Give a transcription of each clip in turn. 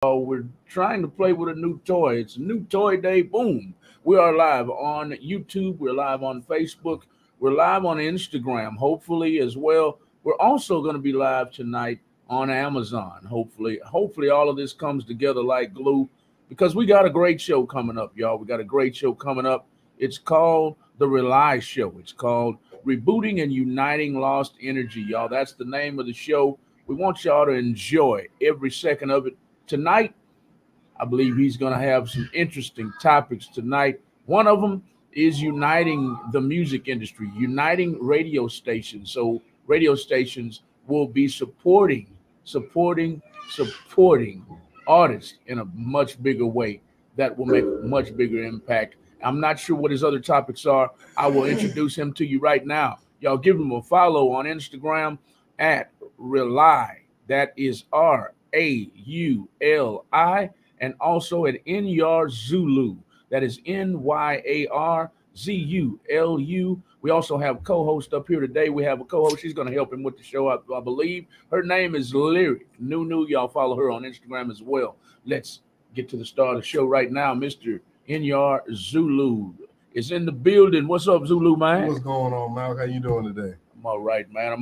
We're trying to play with a new toy. It's a new toy day. Boom. We are live on YouTube. We're live on Facebook. We're live on Instagram, hopefully, as well. We're also going to be live tonight on Amazon. Hopefully, all of this comes together like glue because we got a great show coming up, y'all. We got a great show coming up. It's called The R.A.U.L.I Show. It's called Rebooting and Uniting Lost Energy, y'all. That's the name of the show. We want y'all to enjoy every second of it. Tonight, I believe he's going to have some interesting topics tonight. One of them is uniting the music industry, uniting radio stations. So radio stations will be supporting artists in a much bigger way that will make a much bigger impact. I'm not sure what his other topics are. I will introduce him to you right now. Y'all give him a follow on Instagram at R.A.U.L.I. That is R.A.U.L.I. And also at Nyar Zulu. That is Nyar Zulu. We also have a co-host up here today. We have a co-host. She's going to help him with the show, I believe. Her name is Lyric. New. Y'all follow her on Instagram as well. Let's get to the start of the show right now. Mr. Nyar Zulu is in the building. What's up, Zulu, man? What's going on, Mal? How you doing today? I'm all right, man.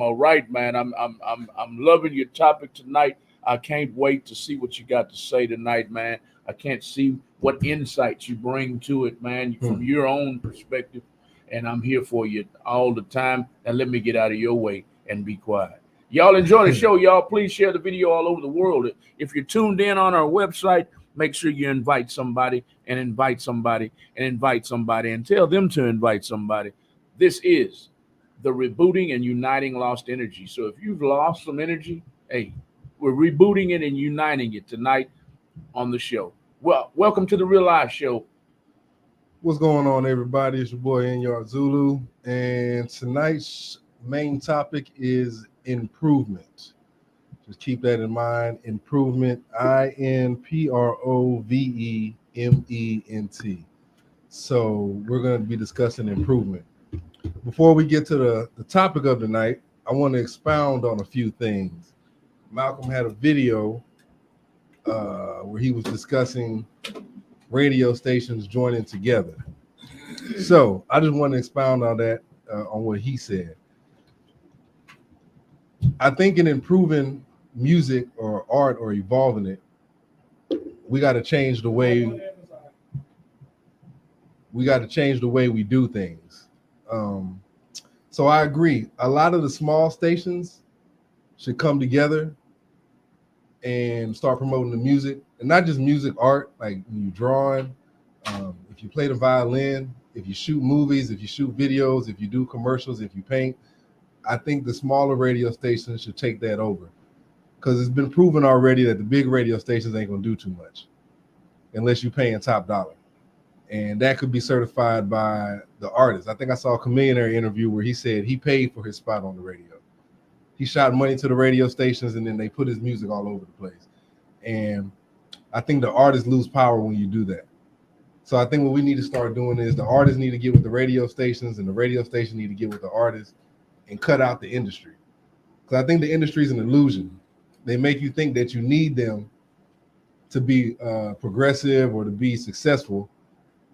I'm loving your topic tonight. I can't wait to see what you got to say tonight, man. I can't see what insights you bring to it, man, from your own perspective. And I'm here for you all the time. And let me get out of your way and be quiet. Y'all enjoy the show, y'all. Please share the video all over the world. If you're tuned in on our website, make sure you invite somebody and invite somebody and invite somebody and tell them to invite somebody. This is the rebooting and uniting lost energy. So if you've lost some energy, hey, we're rebooting it and uniting it tonight on the show. Well, welcome to the R.A.U.L.I Show. What's going on, everybody? It's your boy Nyar Zulu, and tonight's main topic is improvement. Just keep that in mind. Improvement, INPROVEMENT. So we're going to be discussing improvement. Before we get to the topic of the night, I want to expound on a few things. Malcolm had a video where he was discussing radio stations joining together. So I just want to expound on that, on what he said. I think in improving music or art or evolving it, we got to change the way we do things. So I agree. A lot of the small stations should come together and start promoting the music, and not just music, art, like when you're drawing, if you play the violin, if you shoot movies, if you shoot videos, if you do commercials, if you paint. I think the smaller radio stations should take that over, because it's been proven already that the big radio stations ain't gonna do too much unless you're paying top dollar. And that could be certified by the artist. I think I saw a Chameleonaire interview where he said he paid for his spot on the radio. He shot money to the radio stations, and then they put his music all over the place. And I think the artists lose power when you do that. So I think what we need to start doing is the artists need to get with the radio stations, and the radio station need to get with the artists and cut out the industry. Because I think the industry is an illusion. They make you think that you need them to be progressive or to be successful.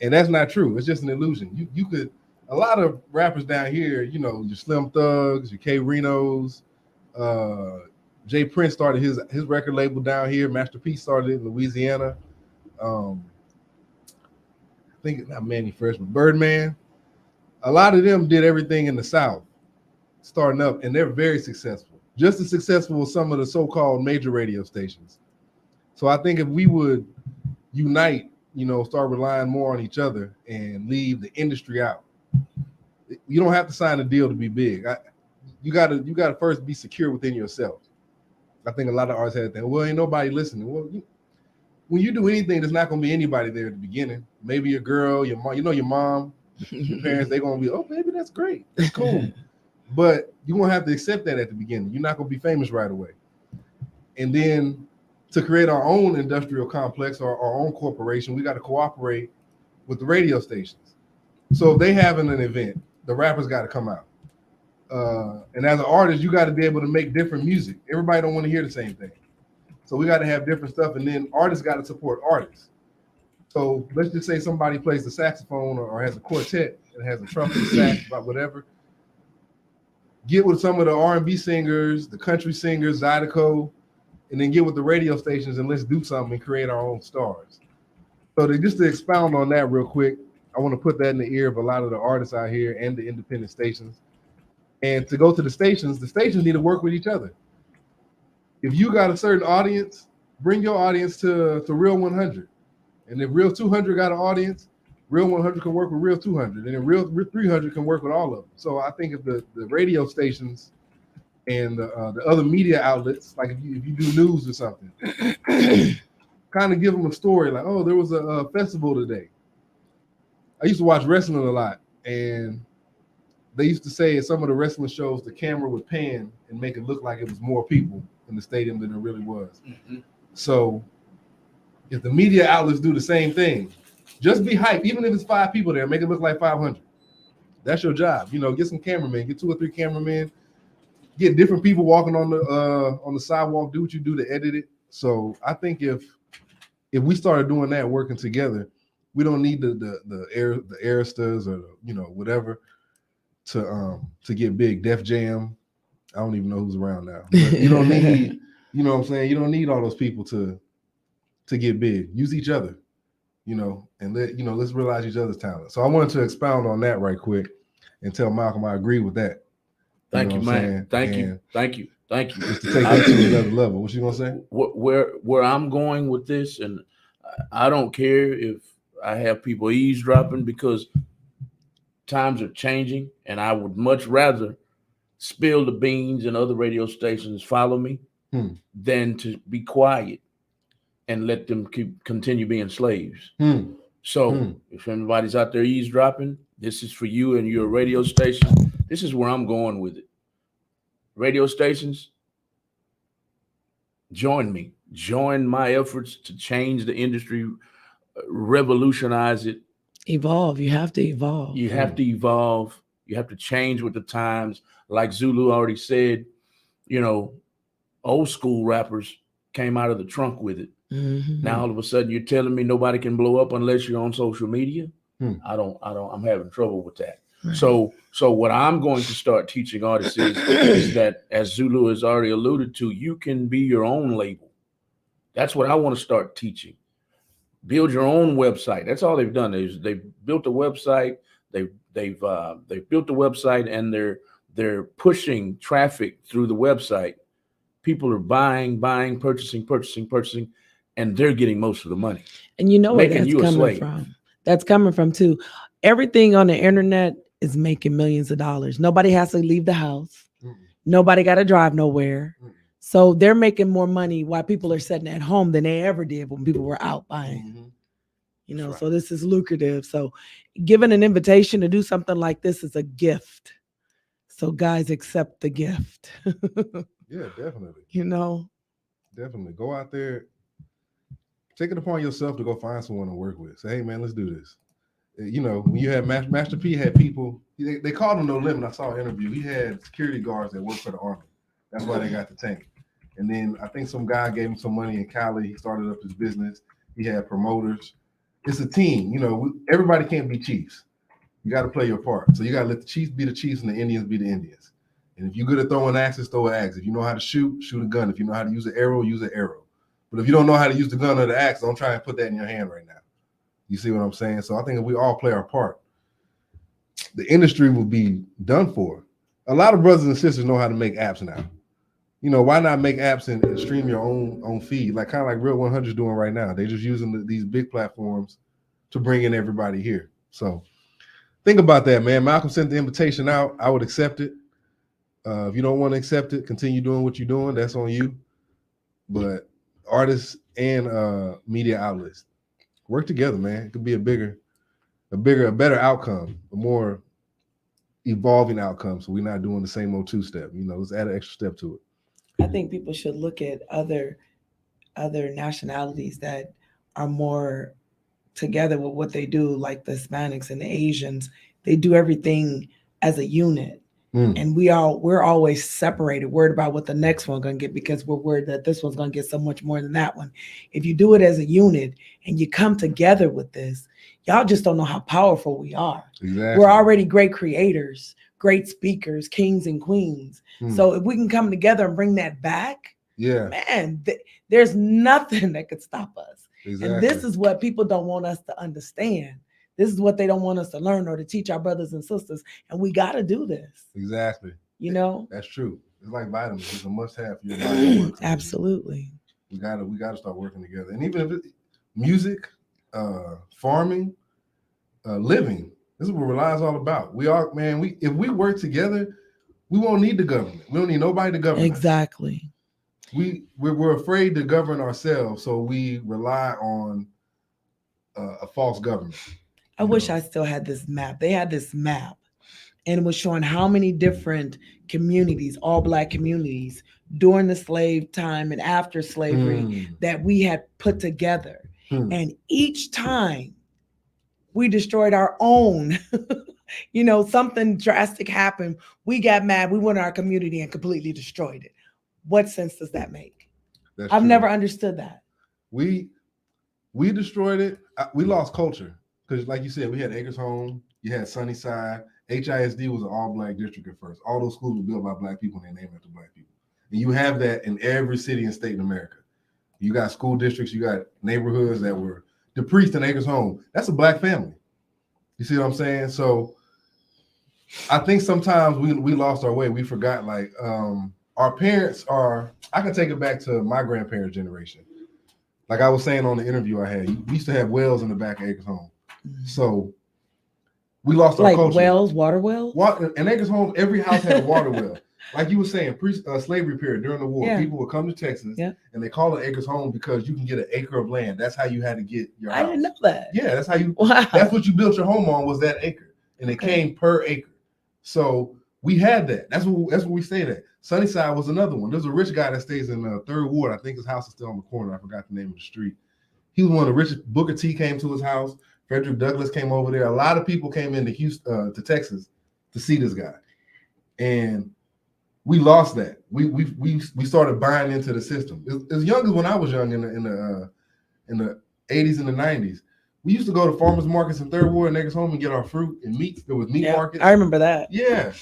And that's not true. It's just an illusion. You could, a lot of rappers down here, you know, your Slim Thugs, your K Renos, Jay Prince started his record label down here. Master P started it in Louisiana. I think not Manny Fresh, but Birdman. A lot of them did everything in the South, starting up, and they're very successful. Just as successful as some of the so-called major radio stations. So I think if we would unite, you know, start relying more on each other and leave the industry out. You don't have to sign a deal to be big. You gotta first be secure within yourself. I think a lot of artists have that. Well, ain't nobody listening. Well, when you do anything, there's not gonna be anybody there at the beginning. Maybe your girl, your mom, your mom, your parents, they're gonna be, oh, baby, that's great, that's cool. But you're gonna have to accept that at the beginning. You're not gonna be famous right away. And then to create our own industrial complex or our own corporation, we got to cooperate with the radio stations. So if they having an event, the rappers got to come out. And as an artist, you got to be able to make different music. Everybody don't want to hear the same thing. So we got to have different stuff, and then artists got to support artists. So let's just say somebody plays the saxophone or has a quartet and has a trumpet, sax, whatever. Get with some of the R&B singers, the country singers, Zydeco, and then get with the radio stations and let's do something and create our own stars. So just to expound on that real quick, I want to put that in the ear of a lot of the artists out here and the independent stations. And to go to the stations need to work with each other. If you got a certain audience, bring your audience to Real 100. And if Real 200 got an audience, Real 100 can work with Real 200. And then Real 300 can work with all of them. So I think if the radio stations and the other media outlets, like if you do news or something, kind of give them a story like, oh, there was a festival today. I used to watch wrestling a lot, and they used to say at some of the wrestling shows, the camera would pan and make it look like it was more people in the stadium than it really was. Mm-hmm. So if the media outlets do the same thing, just be hype, even if it's 5 people there, make it look like 500. That's your job. Get some cameramen, get 2 or 3 cameramen, get different people walking on the sidewalk, do what you do to edit it. So I think if we started doing that, working together, we don't need the Aristas or whatever to get big. Def Jam, I don't even know who's around now. But you don't need, what I'm saying? You don't need all those people to get big. Use each other, and let's realize each other's talent. So I wanted to expound on that right quick and tell Malcolm I agree with that. Thank you, man. Thank you. Just to take that to another level. What you gonna say? Where I'm going with this, and I don't care if I have people eavesdropping, because times are changing, and I would much rather spill the beans and other radio stations follow me than to be quiet and let them continue being slaves. So if anybody's out there eavesdropping, this is for you and your radio station. This is where I'm going with it. Radio stations, join me. Join my efforts to change the industry, revolutionize it. Evolve. You have to evolve. You have to evolve. You have to change with the times. Like Zulu already said, old school rappers came out of the trunk with it. Mm-hmm. Now all of a sudden you're telling me nobody can blow up unless you're on social media. I'm having trouble with that. Right. So what I'm going to start teaching artists is that, as Zulu has already alluded to, you can be your own label. That's what I want to start teaching. Build your own website. That's all they've done. They've built a website. They've built the website, and they're pushing traffic through the website. People are buying, purchasing, and they're getting most of the money. And where that's coming from. That's coming from too. Everything on the internet is making millions of dollars. Nobody has to leave the house. Nobody got to drive nowhere. So they're making more money while people are sitting at home than they ever did when people were out buying. Right. So this is lucrative. So giving an invitation to do something like this is a gift. So guys, accept the gift. Yeah, definitely. Definitely. Go out there. Take it upon yourself to go find someone to work with. Say, hey, man, let's do this. When you had Master P had people, they called him No Limit. I saw an interview. He had security guards that worked for the Army. That's why they got the tank. And then I think some guy gave him some money in Cali. He started up his business. He had promoters. It's a team. Everybody can't be chiefs. You got to play your part. So you got to let the Chiefs be the Chiefs and the Indians be the Indians. And if you're good at throwing axes, throw an axe. If you know how to shoot, shoot a gun. If you know how to use an arrow, use an arrow. But if you don't know how to use the gun or the axe, don't try and put that in your hand right now. You see what I'm saying? So I think if we all play our part, the industry will be done for. A lot of brothers and sisters know how to make apps now. Why not make apps and stream your own feed? Kind of like Real 100 is doing right now. They're just using these big platforms to bring in everybody here. So think about that, man. Malcolm sent the invitation out. I would accept it. If you don't want to accept it, continue doing what you're doing. That's on you. But artists and media outlets, work together, man. It could be a better outcome, a more evolving outcome. So we're not doing the same old 2-step. Let's add an extra step to it. I think people should look at other nationalities that are more together with what they do, like the Hispanics and the Asians. They do everything as a unit. And we're always separated, worried about what the next one's gonna get because we're worried that this one's gonna get so much more than that one. If you do it as a unit and you come together with this, y'all just don't know how powerful we are. Exactly. We're already great creators, great speakers, kings and queens. So if we can come together and bring that back, man, there's nothing that could stop us. Exactly. And this is what people don't want us to understand. This is what they don't want us to learn or to teach our brothers and sisters. And we got to do this. Exactly. You know? That's true. It's like vitamins. It's a must-have for your body to work. Absolutely. We gotta start working together. And even if it's music, farming, living, this is what R.A.U.L.I is all about. We are, man, if we work together, we won't need the government. We don't need nobody to govern exactly. us. We're afraid to govern ourselves, so we rely on a false government. I wish I still had this map. They had this map, and it was showing how many different communities, all Black communities, during the slave time and after slavery that we had put together. And each time we destroyed our own, something drastic happened. We got mad. We went to our community and completely destroyed it. What sense does that make? I've never understood that. We destroyed it. We lost culture. Because like you said, we had Acres Home, you had Sunnyside, HISD was an all-Black district at first. All those schools were built by Black people and they're named after Black people. And you have that in every city and state in America. You got school districts, you got neighborhoods that were DePriest and Acres Home. That's a Black family. You see what I'm saying? So I think sometimes we lost our way. We forgot, like, our parents I can take it back to my grandparents' generation. Like I was saying on the interview I had, we used to have wells in the back of Acres Home. So we lost our culture. Like wells, water wells? In Acres Home, every house had a water well. Like you were saying, slavery period during the war, people would come to Texas and they call it Acres Home because you can get an acre of land. That's how you had to get your house. I didn't know that. Yeah, that's how you. Wow. That's what you built your home on, was that acre, and it came per acre. So we had that. That's what we stayed at. Sunnyside was another one. There's a rich guy that stays in the 3rd Ward. I think his house is still on the corner. I forgot the name of the street. He was one of the richest. Booker T came to his house. Frederick Douglass came over there. A lot of people came into Houston, to Texas, to see this guy, and we lost that. We started buying into the system. As young as when I was young in the 80s and the 90s, we used to go to farmers markets in 3rd Ward and Acres Home and get our fruit and meats. There was meat markets. I remember that. Yeah.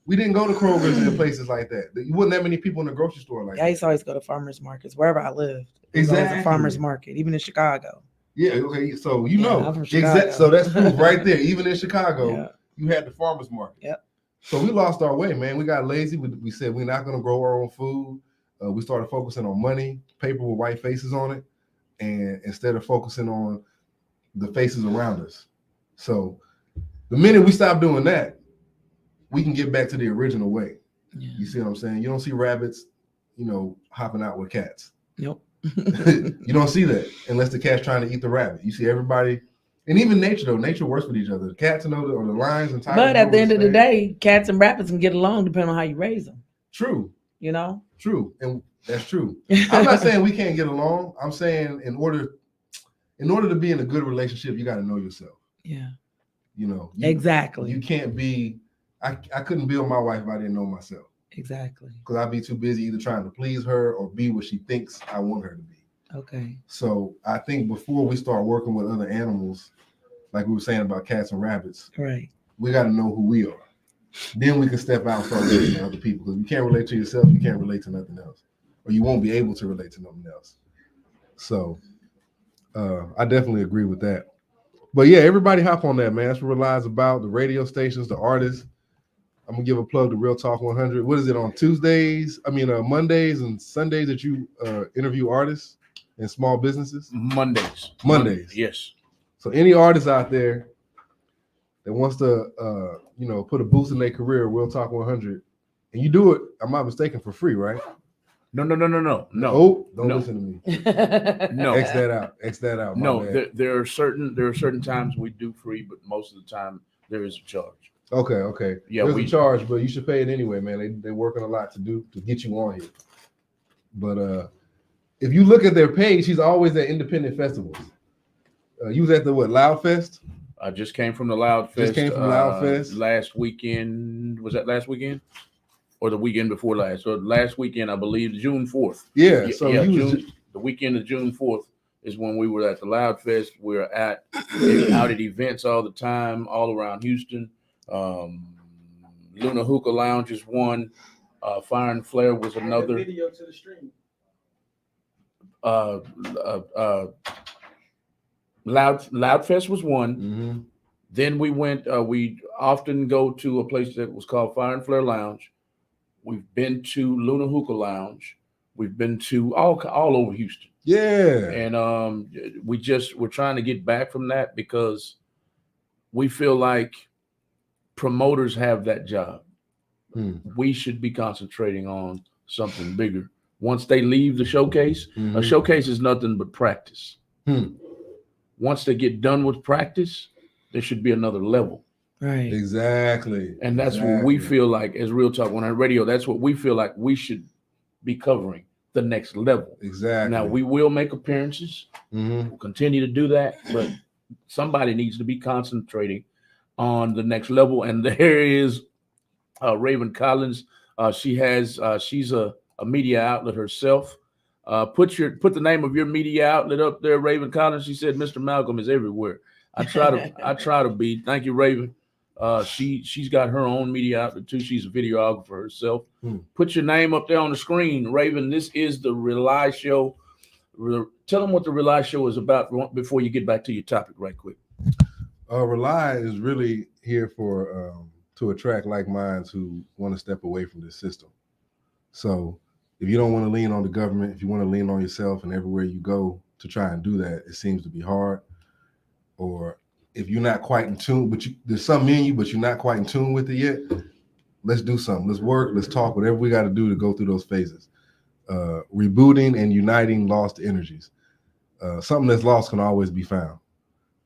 We didn't go to Kroger's and places like that. You wouldn't have many people in the grocery store like that. I used to always go to farmers markets wherever I lived. Exactly. A farmers market, even in Chicago. Yeah, okay. So so that's proof right there. Even in Chicago, you had the farmers market. Yep. So we lost our way, man. We got lazy. We said we're not going to grow our own food. We started focusing on money, paper with white faces on it, and instead of focusing on the faces around us. So the minute we stop doing that, we can get back to the original way. Yeah. You see what I'm saying? You don't see rabbits, hopping out with cats. Nope. You don't see that unless the cat's trying to eat the rabbit. You see everybody, and even nature, though. Nature works with each other. The cats or the lions and tigers. But at the end of the day, cats and rabbits can get along depending on how you raise them. True. True. And that's true. I'm not saying we can't get along. I'm saying in order to be in a good relationship, you got to know yourself. Yeah. Exactly. You can't be. I couldn't build my wife if I didn't know myself. Exactly. Because I'd be too busy either trying to please her or be what she thinks I want her to be. Okay. So I think before we start working with other animals, like we were saying about cats and rabbits, right, we got to know who we are. Then we can step out and start relating to other people. Because you can't relate to yourself, you can't relate to nothing else. Or you won't be able to relate to nothing else. So I definitely agree with that. But yeah, everybody hop on that, man. That's what R.A.U.L.I is about. The radio stations, the artists. I'm gonna give a plug to Real Talk 100. What is it on Mondays and Sundays that you interview artists and small businesses? Mondays. Yes. So any artist out there that wants to put a boost in their career, Real Talk 100, and you do it, I'm not mistaken, for free, right? No. Oh, don't listen to me. No. X that out. No, there are certain times we do free, but most of the time there is a charge. Okay. Yeah, there's a charge, but you should pay it anyway, man. They're working a lot to get you on here. But if you look at their page, he's always at independent festivals. You was at the Loud Fest? I just came from the Loud Fest. Just came from Loud Fest last weekend. Was that last weekend or the weekend before last? So last weekend, I believe, June 4th. Yeah. So yeah, the weekend of June 4th is when we were at the Loud Fest. We're out at events all the time, all around Houston. Luna Hookah Lounge is one. Fire and Flare was another. Video to the stream. Loud Fest was one. Mm-hmm. Then we went. We often go to a place that was called Fire and Flare Lounge. We've been to Luna Hookah Lounge. We've been to all over Houston. Yeah. And we're trying to get back from that because we feel like promoters have that job. We should be concentrating on something bigger. Once they leave the showcase, a showcase is nothing but practice. Once they get done with practice, there should be another level. Right. Exactly. And that's what we feel like as Real Talk on radio. That's what we feel like we should be covering, the next level. Exactly. Now, we will make appearances. We'll continue to do that, but somebody needs to be concentrating on the next level. And there is Raven Collins. She's a media outlet herself. Put the name of your media outlet up there, Raven Collins. She said Mr. Malcolm is everywhere. I try to be. Thank you, Raven. She's got her own media outlet too. She's a videographer herself. Put your name up there on the screen, Raven. This is the R.A.U.L.I show. Tell them what the R.A.U.L.I show is about before you get back to your topic right quick. R.A.U.L.I is really here for to attract like minds who want to step away from this system. So if you don't want to lean on the government, if you want to lean on yourself, and everywhere you go to try and do that, it seems to be hard. Or if you're not quite in tune, but there's something in you, but you're not quite in tune with it yet, let's do something. Let's work. Let's talk. Whatever we got to do to go through those phases. Rebooting and uniting lost energies. Something that's lost can always be found.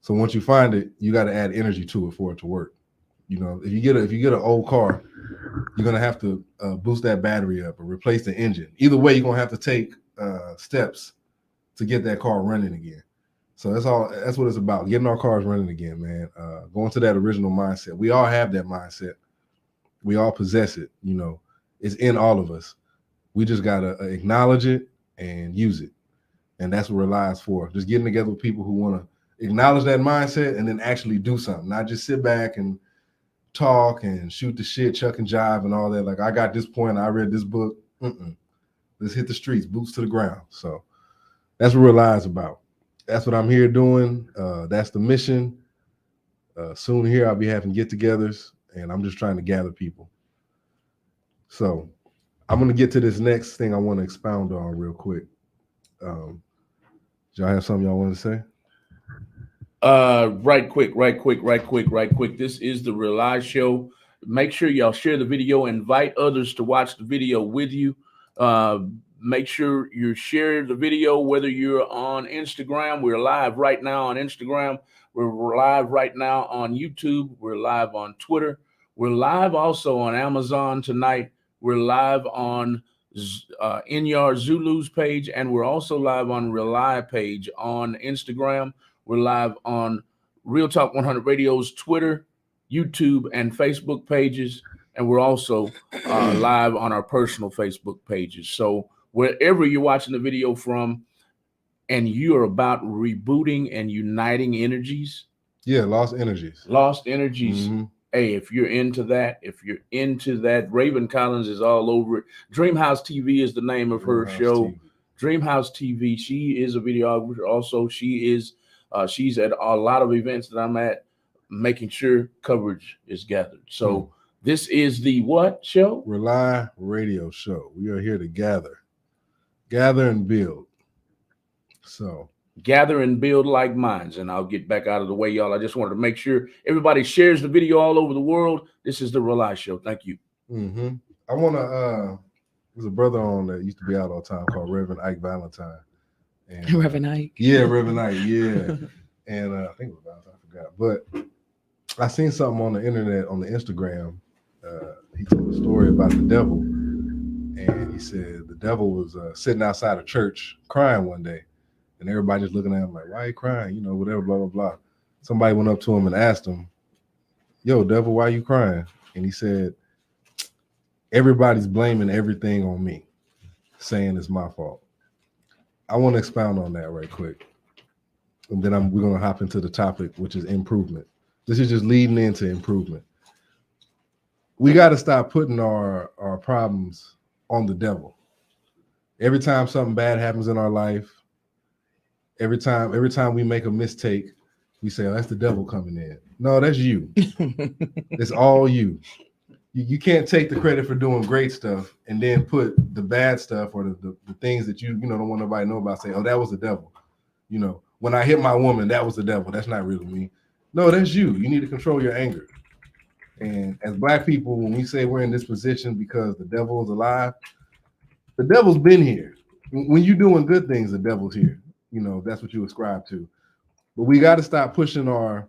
So once you find it, you got to add energy to it for it to work. You know, if you get an old car, you're gonna have to boost that battery up or replace the engine. Either way, you're gonna have to take steps to get that car running again. So that's what it's about, getting our cars running again, man. Going to that original mindset. We all have that mindset. We all possess it. You know, it's in all of us. We just gotta acknowledge it and use it. And that's what R.A.U.L.I is for. Just getting together with people who want to acknowledge that mindset and then actually do something, not just sit back and talk and shoot the shit, chuck and jive and all that. Like, I got this point, I read this book. Let's hit the streets, boots to the ground. So that's what R.A.U.L.I is about. That's what I'm here doing. That's the mission. Soon here, I'll be having get-togethers, and I'm just trying to gather people. So I'm going to get to this next thing I want to expound on real quick. Y'all have something y'all want to say? Right quick. This is the R.A.U.L.I show. Make sure y'all share the video. Invite others to watch the video with you. Make sure you share the video, whether you're on Instagram. We're live right now on Instagram. We're live right now on YouTube. We're live on Twitter. We're live also on Amazon tonight. We're live on Inyar Zulu's page, and we're also live on R.A.U.L.I page on Instagram. We're live on Real Talk 100 Radio's Twitter, YouTube, and Facebook pages. And we're also live on our personal Facebook pages. So wherever you're watching the video from and you're about rebooting and uniting energies. Yeah, lost energies. Hey, if you're into that, Raven Collins is all over it. Dreamhouse TV is the name of her show. TV. Dreamhouse TV. She is a videographer. Also, she's at a lot of events that I'm at, making sure coverage is gathered. So this is the what show? R.A.U.L.I radio show. We are here to gather and build. So gather and build like minds. And I'll get back out of the way, y'all. I just wanted to make sure everybody shares the video all over the world. This is the R.A.U.L.I show. Thank you. I want to, there's a brother on that used to be out all the time called Reverend Ike Valentine. And, Reverend Ike. Yeah, Reverend Ike. Yeah. And I think it was Valentine, I forgot. But I seen something on the internet, on the Instagram. He told a story about the devil. And he said the devil was sitting outside of church crying one day. And everybody just looking at him like, why are you crying? You know, whatever, blah, blah, blah. somebody went up to him and asked him, "Yo, devil, why you crying?" And he said, "Everybody's blaming everything on me, saying it's my fault." I want to expound on that right quick. And then we're going to hop into the topic, which is improvement. This is just leading into improvement. We got to stop putting our problems on the devil. Every time something bad happens in our life, every time we make a mistake, we say, "Oh, that's the devil coming in." No, that's you. It's all you. You can't take the credit for doing great stuff and then put the bad stuff or the things that you don't want nobody to know about, say, "Oh, that was the devil." When I hit my woman, that was the devil. That's not really me. No, that's you. You need to control your anger. And as Black people, when we say we're in this position because the devil is alive, the devil's been here. When you're doing good things, the devil's here. That's what you ascribe to. But we got to stop pushing our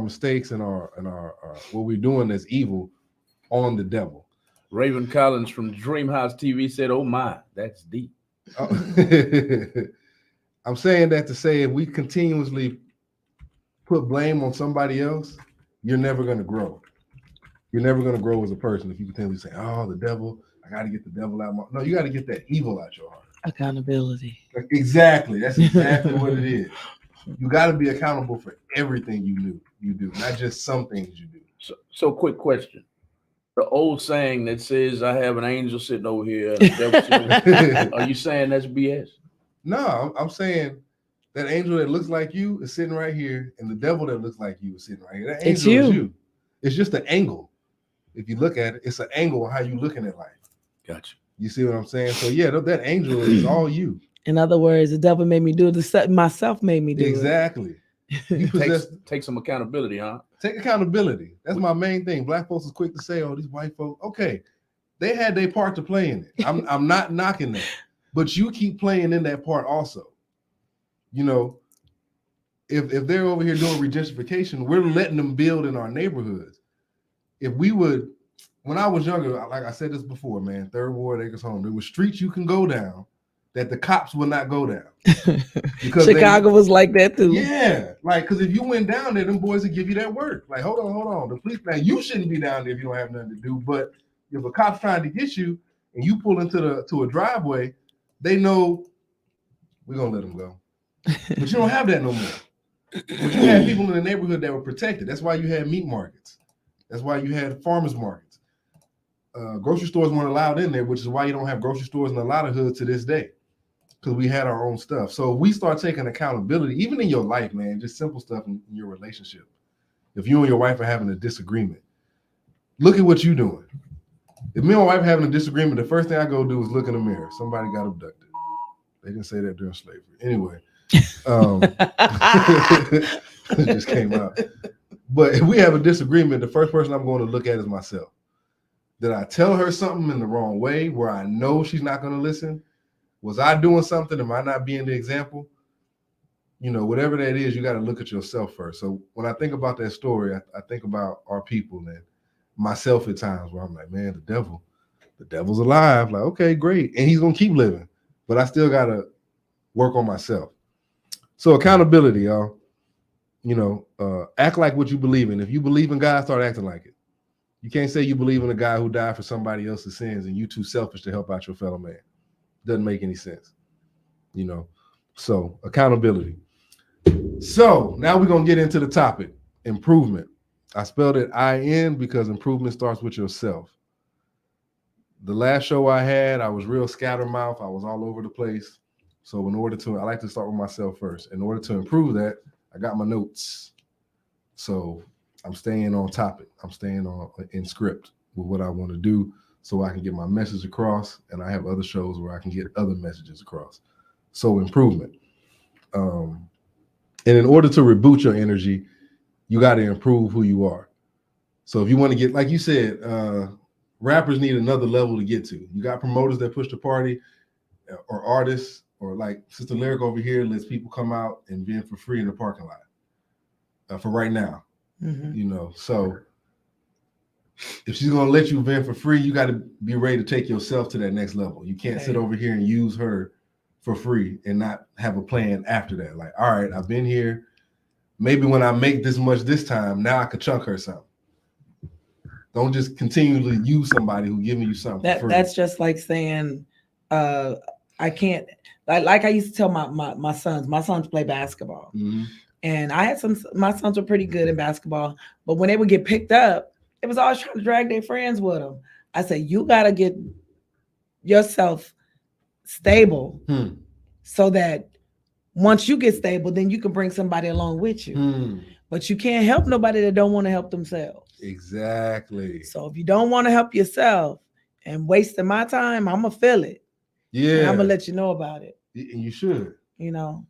mistakes and our what we're doing that's evil on the devil. Raven Collins from Dream House TV said, "Oh my, that's deep." I'm saying that to say if we continuously put blame on somebody else, you're never going to grow. You're never going to grow as a person if you continually say, "Oh, the devil, I got to get the devil out." No, you got to get that evil out your heart. Accountability. Exactly. That's exactly what it is. You got to be accountable for everything you do, not just some things you do. So quick question. The old saying that says, "I have an angel sitting over here and a devil sitting over here." Are you saying that's BS? No, I'm saying that angel that looks like you is sitting right here, and the devil that looks like you is sitting right here. That angel is you. It's just an angle. If you look at it, it's an angle on how you're looking at life. Gotcha. You see what I'm saying? So yeah, that angel is all you. In other words, the devil made me do it. Myself made me do exactly. it. Take some accountability, huh? Take accountability. That's my main thing. Black folks is quick to say, "Oh, these white folks." Okay, they had their part to play in it. I'm not knocking that, but you keep playing in that part also. If they're over here doing regentrification, we're letting them build in our neighborhoods. If we would, when I was younger, like I said this before, man, Third Ward, Acres Home, there were streets you can go down that the cops will not go down. Because Chicago was like that too. Yeah, because if you went down there, them boys would give you that work. Like, hold on. The police, now you shouldn't be down there if you don't have nothing to do. But if a cop's trying to get you and you pull into a driveway, they know we're gonna let them go. But you don't have that no more. But you had people in the neighborhood that were protected. That's why you had meat markets. That's why you had farmers markets. Grocery stores weren't allowed in there, which is why you don't have grocery stores in a lot of hoods to this day, because we had our own stuff. So we start taking accountability, even in your life, man, just simple stuff in your relationship. If you and your wife are having a disagreement, look at what you're doing. If me and my wife are having a disagreement, the first thing I go do is look in the mirror. Somebody got abducted. They didn't say that during slavery. Anyway, it just came out. But if we have a disagreement, the first person I'm going to look at is myself. Did I tell her something in the wrong way where I know she's not going to listen? Was I doing something? Am I not being the example? Whatever that is, you got to look at yourself first. So when I think about that story, I think about our people and myself at times where I'm like, man, the devil's alive. Like, okay, great. And he's going to keep living. But I still got to work on myself. So accountability, y'all. Act like what you believe in. If you believe in God, start acting like it. You can't say you believe in a guy who died for somebody else's sins and you too selfish to help out your fellow man. Doesn't make any sense. So accountability. So now we're going to get into the topic, improvement. I spelled it IN because improvement starts with yourself. The last show I had, I was real scattermouth. I was all over the place. So I like to start with myself first. In order to improve that, I got my notes. So I'm staying on topic. I'm staying in script with what I want to do so I can get my message across. And I have other shows where I can get other messages across. So improvement. And in order to reboot your energy, you got to improve who you are. So if you want to get, like you said, rappers need another level to get to. You got promoters that push the party, or artists, or like Sister Lyric over here lets people come out and vent for free in the parking lot for right now. Mm-hmm. So if she's going to let you vent for free, you got to be ready to take yourself to that next level. You can't sit over here and use her for free and not have a plan after that. Like, all right, I've been here. Maybe when I make this much this time, now I could chunk her something. Don't just continually use somebody who's giving you something for free. That's just like saying, I can't. Like I used to tell my sons. My sons play basketball, and I had my sons were pretty good in basketball, but when they would get picked up, it was always trying to drag their friends with them. I said, you got to get yourself stable so that once you get stable, then you can bring somebody along with you. But you can't help nobody that don't want to help themselves. Exactly. So if you don't want to help yourself and wasting my time, I'm going to feel it. Yeah. And I'm going to let you know about it. And you should. You know.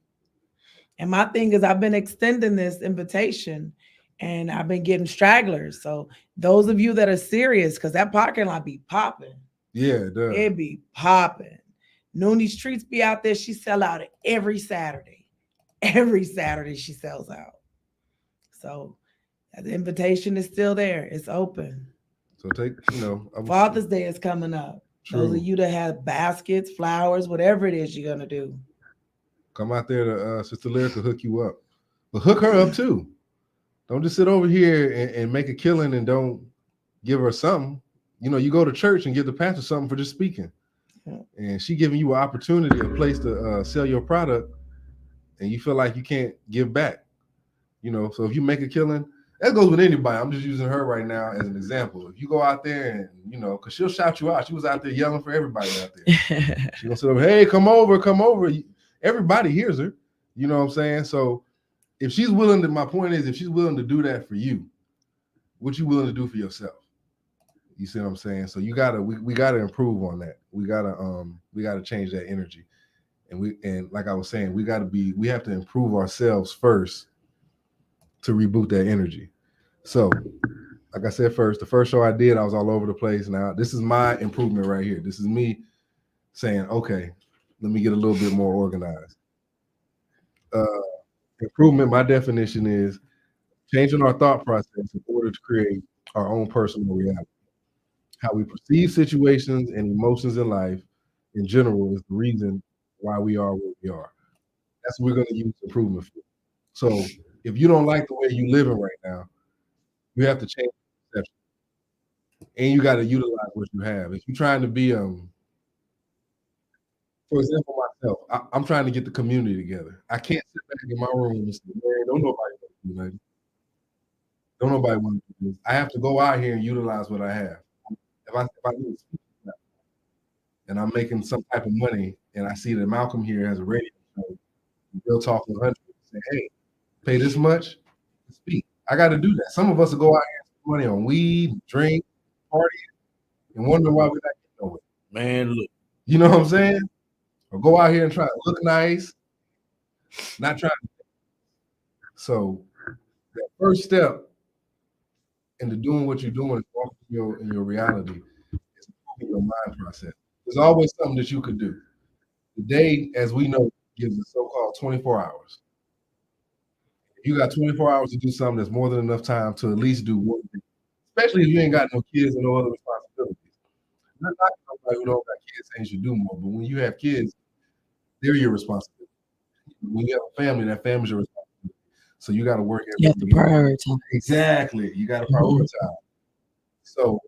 And my thing is I've been extending this invitation and I've been getting stragglers. So those of you that are serious, because that parking lot be popping. Yeah, it does. It be popping. Noonie's Treats be out there. She sell out every Saturday. Every Saturday she sells out. So the invitation is still there. It's open. So Father's Day is coming up. True. Those of you that have baskets, flowers, whatever it is you're going to do. Come out there to Sister Lyrica hook you up. But hook her up too. Don't just sit over here and make a killing and don't give her something. You know, you go to church and give the pastor something for just speaking. Yeah. And she giving you an opportunity, a place to sell your product, and you feel like you can't give back. You know, so if you make a killing, that goes with anybody. I'm just using her right now as an example. If you go out there and, you know, because she'll shout you out. She was out there yelling for everybody out there. She's going to sit over, hey, come over. Everybody hears her. You know what I'm saying? So if she's willing to, my point is, if she's willing to do that for you, what you willing to do for yourself? You see what I'm saying? So you gotta, we gotta improve on that. We gotta change that energy. And like I was saying, we have to improve ourselves first to reboot that energy. So like I said, the first show I did, I was all over the place. Now this is my improvement right here. This is me saying, okay, let me get a little bit more organized. Improvement, my definition is changing our thought process in order to create our own personal reality. How we perceive situations and emotions in life in general is the reason why we are where we are. That's what we're going to use improvement for. So if you don't like the way you're living right now, you have to change the perception. And you got to utilize what you have. If you're trying to be, for example, myself, I'm trying to get the community together. I can't sit back in my room and say, man, don't nobody want to do nothing. Don't nobody want to do this. I have to go out here and utilize what I have. If I need to speak and I'm making some type of money and I see that Malcolm here has a radio show, Real Talk 100, say, hey, pay this much to speak. I got to do that. Some of us will go out here and spend money on weed, drink, party, and wonder why we're not getting nowhere. Man, look. You know what I'm saying? Or go out here and try to look nice, not trying to. So that first step into doing what you're doing is walking in your reality. It's your mind process. There's always something that you could do. The day, as we know, gives us so-called 24 hours. If you got 24 hours to do something, that's more than enough time to at least do one thing, especially if you ain't got no kids and no other responsibilities. Not nobody who don't got kids saying you should do more, but when you have kids, they're your responsibility. When you have a family, that family's your responsibility. So you got to work. You have to prioritize. Exactly. You got to prioritize. So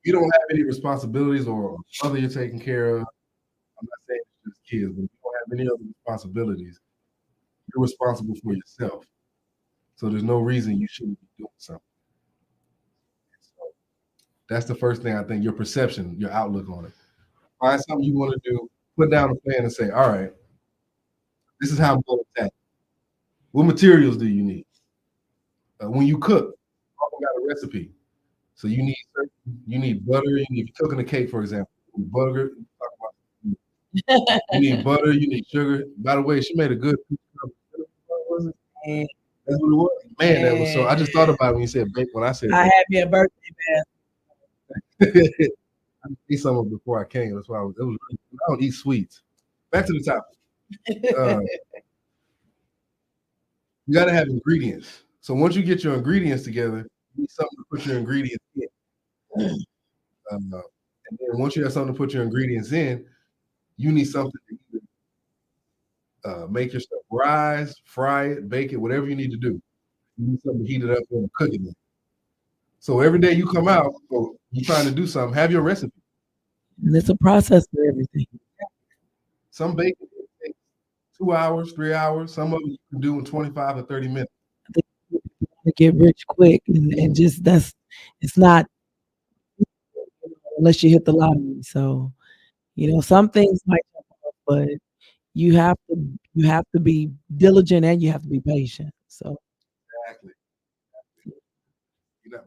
you don't have any responsibilities or mother you're taking care of. I'm not saying it's just kids, but if you don't have any other responsibilities, you're responsible for yourself. So there's no reason you shouldn't be doing something. So that's the first thing I think, your perception, your outlook on it. Find something you want to do, put down a plan and say, all right, this is how I'm going to attack. What materials do you need? When you cook, I got a recipe. So you need butter. If you're cooking a cake, for example, butter. You need butter. You need sugar. By the way, she made a good piece of was it? That's what it was. Man, that was so. I just thought about it when you said bake. When I said I had me a birthday bath. I ate some of it before I came. That's why I don't eat sweets. Back to the topic. You got to have ingredients. So once you get your ingredients together, you need something to put your ingredients in. And then once you have something to put your ingredients in, you need something to Make your stuff rise, fry it, bake it, whatever you need to do. You need something to heat it up and cook it in. So every day you come out, or you're trying to do something, have your recipe. And it's a process for everything. Some baking takes 2 hours, 3 hours. Some of it you can do in 25 to 30 minutes. I think you want to get rich quick, and just it's not unless you hit the lottery. So, some things might jump off, but you have to be diligent and you have to be patient. So Exactly.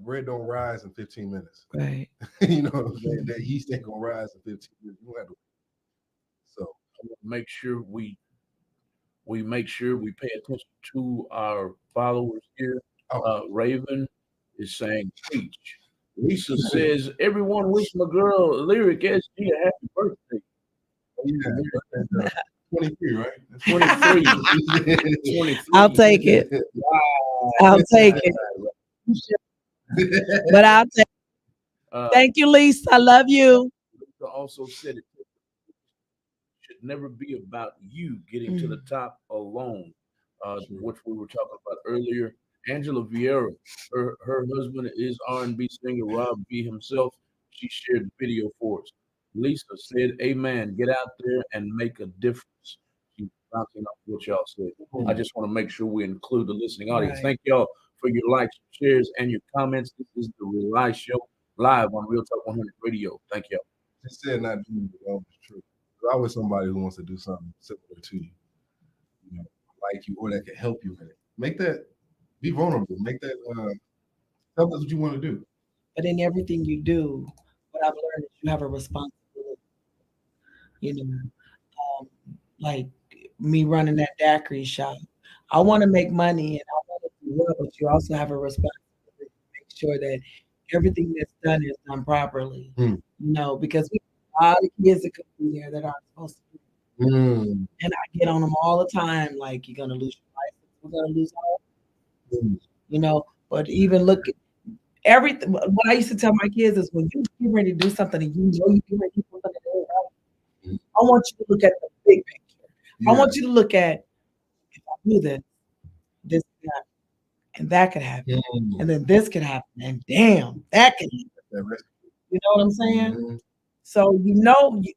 Bread don't rise in 15 minutes. right. That yeast ain't gonna rise in 15 minutes. You have to. So make sure we pay attention to our followers here. Raven is saying preach. Lisa says, everyone wish my girl Lyric SG a happy birthday. Yeah, 23, right? 23. 23. I'll take it. Wow. I'll take it. But I'll take thank you, Lisa. I love you. Lisa also said it should never be about you getting to the top alone, which we were talking about earlier. Angela Vieira, her husband is R&B singer Rob B himself. She shared the video for us. Lisa said, amen, get out there and make a difference. She's bouncing off what y'all said. I just want to make sure we include the listening audience. Right. Thank y'all for your likes, shares, and your comments. This is the R.A.U.L.I Show live on Real Talk 100 Radio. Thank y'all. She said not doing it alone is true. There's always somebody who wants to do something similar to you, like you, or that can help you in it. Make that, be vulnerable. Make that, tell us what you want to do. But in everything you do, what I've learned is you have a responsibility. Like me running that daiquiri shop. I want to make money and I want to do well, but you also have a responsibility to make sure that everything that's done is done properly. Because we have a lot of kids that come through there that aren't supposed to do it. And I get on them all the time, like, you're going to lose your license, we're going to lose all. But even look at everything. What I used to tell my kids is when you get ready to do something and you know you get ready to do something that ain't right, I want you to look at the big picture. I want you to look at, if I do this could happen, and that could happen, and then this could happen, and damn, that could happen. You know what I'm saying? So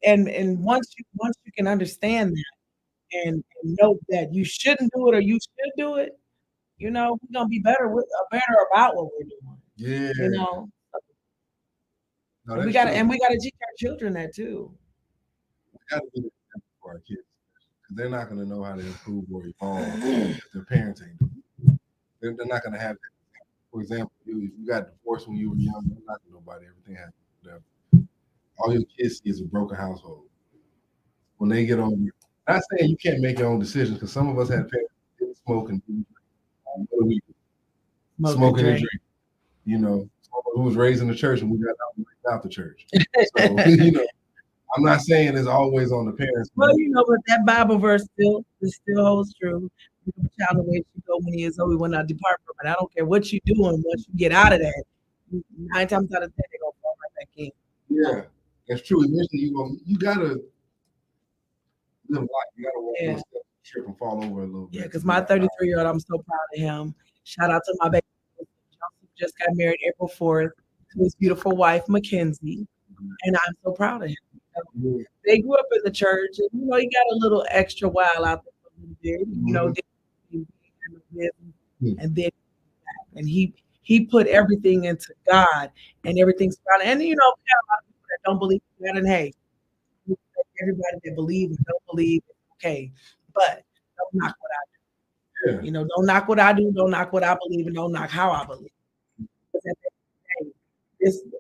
and once you can understand that and know that you shouldn't do it or you should do it, we're gonna be better about what we're doing. Yeah. No, we gotta teach our children that too. We gotta do it for our kids. They're not going to know how to improve or evolve if their parents ain't doing it. They're not going to have that. For example, you got divorced when you were young. You're not going to nobody. Everything happened. All your kids see is a broken household. When they get on, not saying you can't make your own decisions, because some of us had parents who didn't smoke and didn't drink. What do we do? Smoking and drink. Who was raised in the church and we got out the church. So, I'm not saying it's always on the parents. Well, but that Bible verse still holds true. A child away should go when he is old, we will not depart from it. I don't care what you do, and once you get out of that, 9 times out of 10 they're gonna fall right back in. Yeah, that's true. Eventually, you gotta live life. You gotta walk one step, trip, and fall over a little bit. Yeah, because my 33-year-old, I'm so proud of him. Shout out to my baby. Just got married April 4th to his beautiful wife Mackenzie, and I'm so proud of him. They grew up in the church, and he got a little extra while out there for a little bit, and then he put everything into God, and everything's fine. And we got a lot of people that don't believe in God, and hey, everybody that believes and don't believe, okay, but don't knock what I do. Yeah. Don't knock what I do, don't knock what I believe, and don't knock how I believe.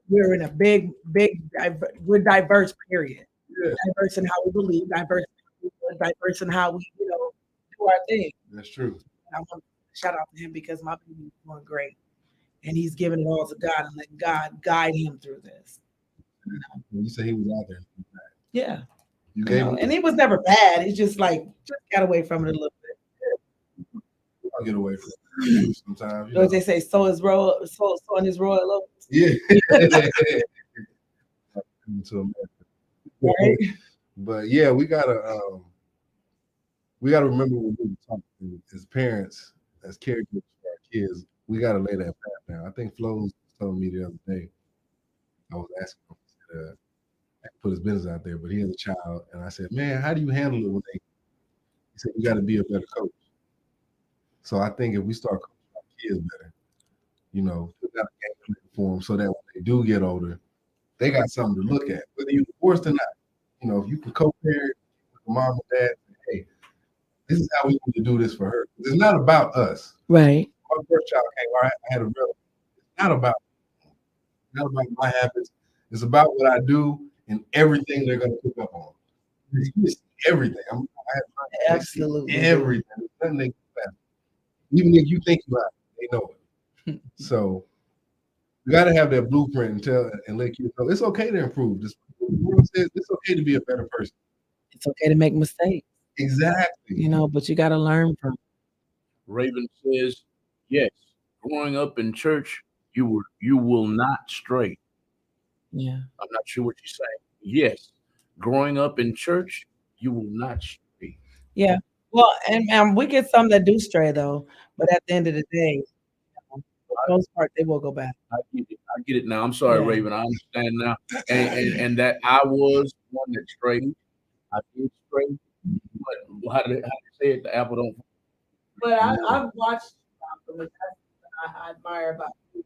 We're in a we're diverse, period. Yeah. Diverse in how we believe, diverse in how we, do our thing. That's true. I want to shout out to him because my baby is doing great. And he's giving it all to God and let God guide him through this. You say he was out there. Yeah. You gave him, and it was never bad. It's just like, just got away from it a little bit. I'll get away from it sometimes. What they say, so in his royal love. Yeah. Right? But yeah, we gotta we got to remember when we talk as parents, as caregivers for our kids, we got to lay that path down. I think Flo was telling me the other day, I was asking him, he said, I put his business out there, but he has a child. And I said, man, how do you handle it when they, he said, you got to be a better coach. So I think if we start coaching our kids better, you know, put out a game plan for them so that when they do get older, they got something to look at, whether you're divorced or not. You know, if you can co-parent with the mom and dad, hey, this is how we need to do this for her. It's not about us. Right. My first child came, all right, I had a real, it's not about my habits. It's about what I do and everything they're going to pick up on. It's everything. I have Absolutely. everything. There's nothing they can pass. Even if you think about it, they know it. So you got to have that blueprint and tell and let kids know it's okay to improve. The world says it's okay to be a better person. It's okay to make mistakes. Exactly. You know, but you got to learn from. Raven says, yes, growing up in church, you will not stray. Yeah. I'm not sure what you're saying. Yes, growing up in church, you will not stray. Yeah. Well, and we get some that do stray though, but at the end of the day, for the most part, they will go back. I get it now. I'm sorry, Yeah. Raven. I understand now. And that I was one that strayed. I did stray. But how did say it? The apple don't. But I've watched Malcolm, and that's what I admire about you.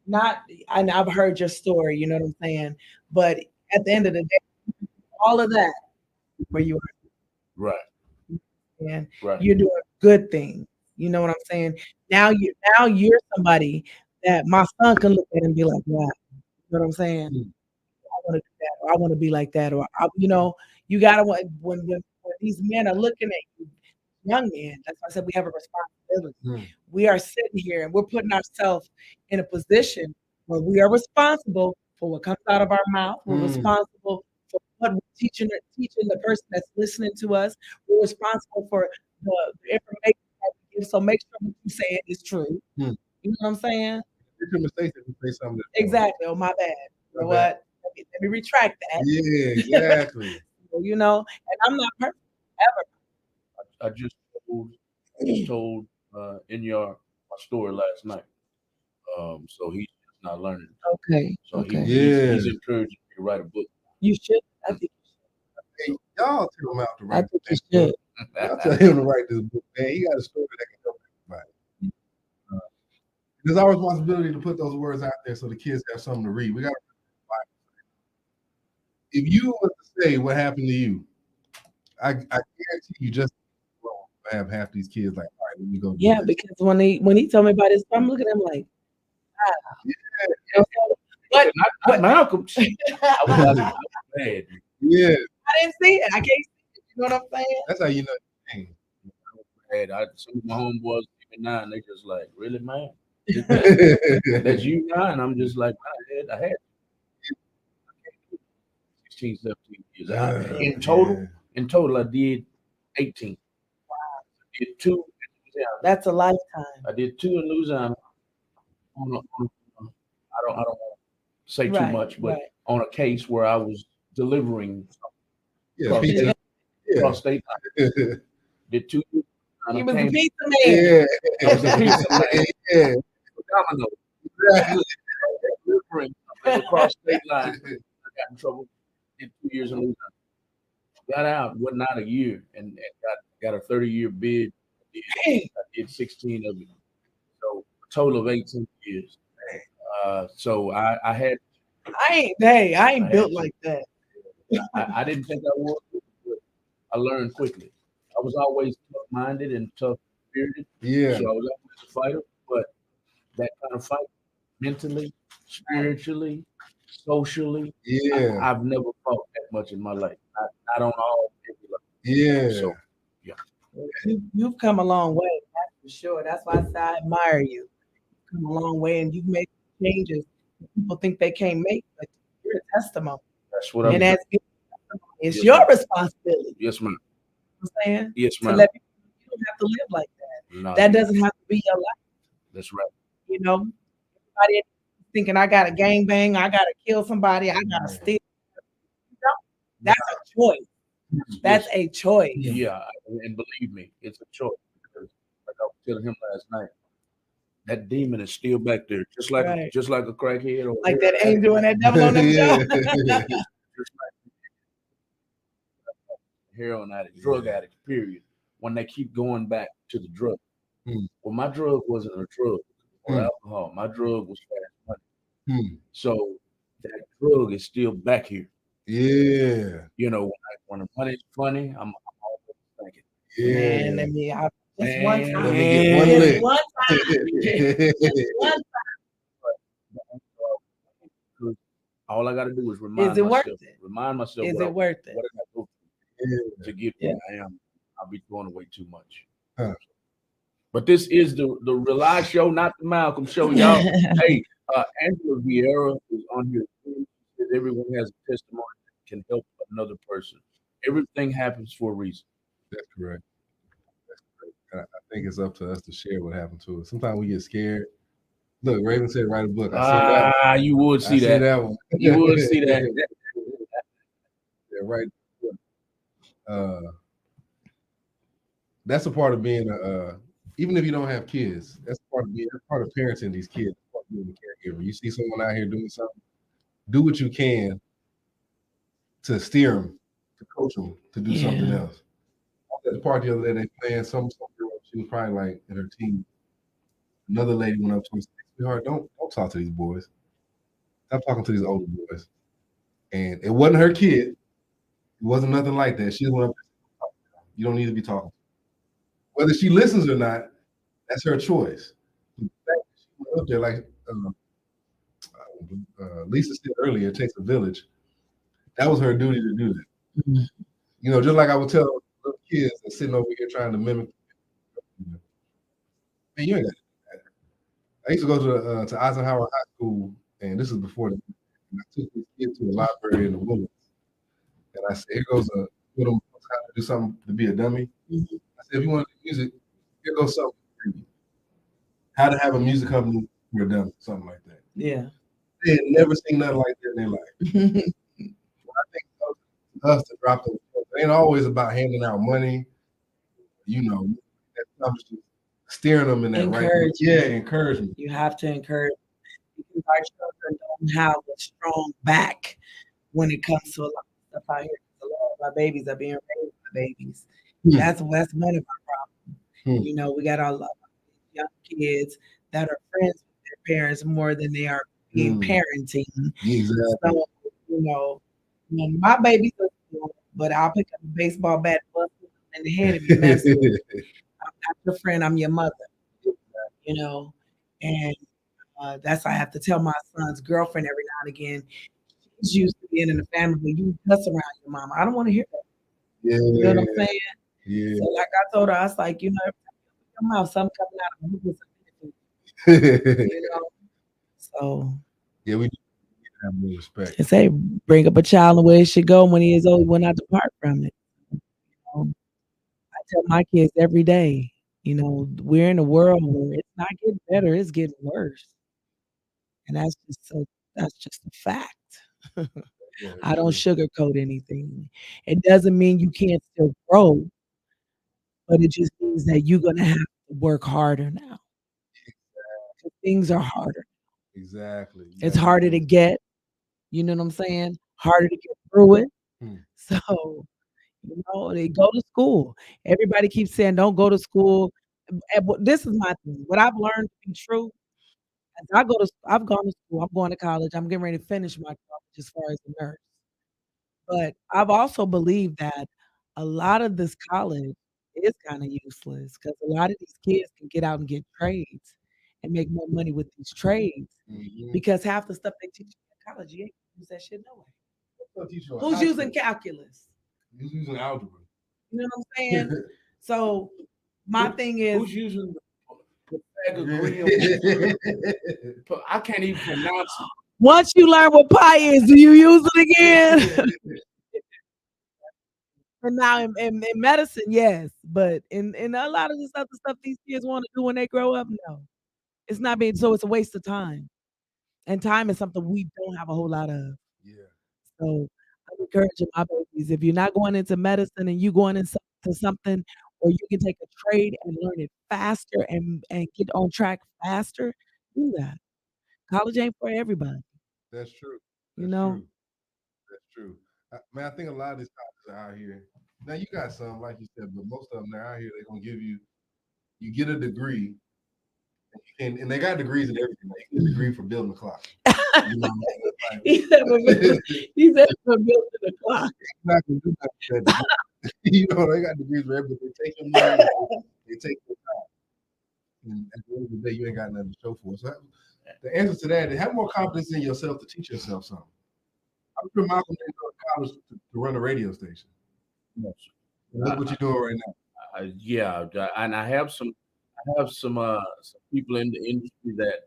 Not, and I've heard your story, you know what I'm saying? But at the end of the day, all of that where you Right. are, and Right. you're doing good things. You know what I'm saying? Now you're somebody that my son can look at and be like, wow, you know what I'm saying? I want to do that, or I want to be like that, or you gotta when these men are looking at you, young men. That's why I said we have a responsibility. We are sitting here and we're putting ourselves in a position where we are responsible for what comes out of our mouth. We're responsible for what we're teaching the person that's listening to us. We're responsible for the information that we give. So make sure what you say is true. You know what I'm saying? It's your mistake if you say something. Exactly. Oh, my bad. You know what? Let me retract that. Yeah, exactly. You know, and I'm not perfect ever. I just told in my story last night. So he's just not learning. Okay. So Okay. he's encouraging me to write a book. You should. I think Hey, y'all tell him out to I write think you this should. book. Y'all tell him to write this book, man. He got a story that can help everybody. It's our responsibility to put those words out there so the kids have something to read. We got to. If you were to say what happened to you, I guarantee you just have half these kids like, all right, let me go. Yeah, because when he told me about his, I'm looking at him like, Yeah. Not Malcolm. I was bad. Yeah. I didn't see it. I can't see it. You know what I'm saying? That's how you know. Dang. Bad. Some of my homeboys, even now, and they just like, really, man? That's you now? And I'm just like, I had 16, 17 years. In total, I did 18. Wow. I did 2 in Louisiana. That's a lifetime. I did 2 in Louisiana. I don't want to say too much, but on a case where I was delivering across state line. Did 2. He was a pizza man. Yeah. I was a pizza man. Yeah. Domino. Delivering across state line. I got in trouble. Did 2 years in Louisiana. Got out, wasn't out a year, and got a 30-year bid. I did 16 of it. So a total of 18 years. So I had. I ain't built like that. I didn't think I was, but I learned quickly. I was always tough-minded and tough-spirited. Yeah. So I was always a fighter, but that kind of fight, mentally, spiritually, socially, I've never fought that much in my life. Not on all levels. Yeah. So, You've come a long way, that's for sure. That's why I admire you. You've come a long way, and you've made changes people think they can't make, but you're a testimony. That's what I'm saying. And it's yes, your ma'am. Responsibility. Yes, ma'am. You know what I'm saying? Yes, to ma'am. let people, you don't have to live like that. No, that doesn't have to be your life. That's right. You know, everybody thinking I got to gang bang, I got to kill somebody, I got to steal. You know? That's a choice. That's Yes, a choice. yeah, and believe me, it's a choice because, like I was telling him last night, that demon is still back there, Right. just like a crackhead or a Like that heroin addict, angel and that devil on them show. just like a heroin addict, drug Yeah. addict. Period. When they keep going back to the drug. Mm, Well, my drug wasn't a drug or mm, alcohol. My drug was fast money. mm. So that drug is still back here. Yeah. You know, when the money's funny, I'm always thinking, Man, Yeah. let me I, just one Let time. me get one man, Just lick. one time. Just one all I got to do is time. Is it worth it? remind myself Is it worth it? what I got to go through to get Yeah. where I am. I'll be throwing away too much. Huh. But this is the R.A.U.L.I show, not the Malcolm show, y'all. Hey, Angela Vieira is on here. She says everyone has a testimony that can help another person. Everything happens for a reason. That's correct. That's correct. I think it's up to us to share what happened to us. Sometimes we get scared. Look, Raven said write a book. I seen that one. Ah, you would I see seen that. that one. You would see that. Yeah, right. Uh, that's a part of being even if you don't have kids, that's part of parenting these kids, that's part of being a caregiver. You see someone out here doing something, do what you can to steer them, to coach them to do something Yeah. else. I was at the party the other day, they playing some girl, she was probably like in her teens. Another lady went up to her and said, sweetheart, don't talk to these boys. Stop talking to these older boys. And it wasn't her kid. It wasn't nothing like that. She just went up there and said, you don't need to be talking. Whether she listens or not, that's her choice. The fact that she went up there, like Lisa said earlier, it takes a village. That was her duty to do that. Mhm. You know, just like I would tell little kids that's sitting over here trying to mimic, man, you ain't got to do that. I used to go to Eisenhower High School, and this is before the. And I took this kid to a library in the Woodlands, and I said, "Here goes a little how to do something to be a dummy." Mhm. I said, "If you want to do music, here goes something for you. How to have a music company for a dummy, something like that." Yeah. They had never seen nothing like that in their life. I think it's us to drop those. It ain't always about handing out money, you know. That's just steering them in that right. Yeah, Encouragement. encouragement. You have to encourage because our children don't have a strong back when it comes to a lot of stuff out here. A lot of our babies are being raised by babies. Hmm. That's one of our problems. Hmm. You know, we got a lot of young kids that are friends with their parents more than they are being parenting. Exactly. So, you know, my babies are cool, but I'll pick up a baseball bat, bust them in the head if you mess with me. I'm not your friend, I'm your mother, you know. And that's I have to tell my son's girlfriend every now and again. She's used to being in the family where you cuss around your mama. I don't want to hear that. Yeah. You know what I'm saying? Yeah. So like I told her, I was like, you know, every time you open your mouth, something coming out of me. You know. So Yeah, we need to have more respect. they say bring up a child the way it should go. When he is old, he will not depart from it. I tell my kids every day, you know, we're in a world where it's not getting better, it's getting worse. And that's just a fact. Yeah, I don't true. sugarcoat anything. It doesn't mean you can't still grow, but it just means that you're gonna have to work harder now. 'Cause things are harder. Exactly. You It's gotta get harder to those. get, you know what I'm saying? Harder to get through it. Hmm. So, you know, they go to school. Everybody keeps saying, "Don't go to school." But this is my thing. What I've learned to be true is I've gone to school, I'm going to college, I'm getting ready to finish my college as far as a nurse. But I've also believed that a lot of this college is kinda useless because a lot of these kids can get out and get trades and make more money with these trades Mhm. because half the stuff they teach you in college, you ain't gonna use that shit no way. They'll teach you in Who's high using school. calculus? Who's using algebra? You know what I'm saying? So, my thing is Who's using the Pythagorean? I can't even pronounce it. once you learn what pi is, do you use it again? And now in medicine, yes, but in a lot of this other stuff these kids wanna do when they grow up, no. It's not being so it's a waste of time, and time is something we don't have a whole lot of. Yeah. So, encouraging my babies. If you're not going into medicine and you going into something, or you can take a trade and learn it faster and get on track faster, do that. College ain't for everybody. That's true. You know? That's true. Man, I think a lot of these colleges are out here. Now you got some, like you said, but most of them they're out here. They're gonna give you get a degree, and they got degrees in everything. Like, you get a degree for building a clock. You know what I'm He said for building the clock. not gonna do nothing with that degree. You know, they got degrees for everything. They take your money, they take your time. And at the end of the day, you ain't got nothing to show for it. So the answer to that is have more confidence in yourself to teach yourself something. I'm sure Malcolm didn't go to college to run a radio station. Yes. Look what you're doing right now. Yeah, and I have some people in the industry that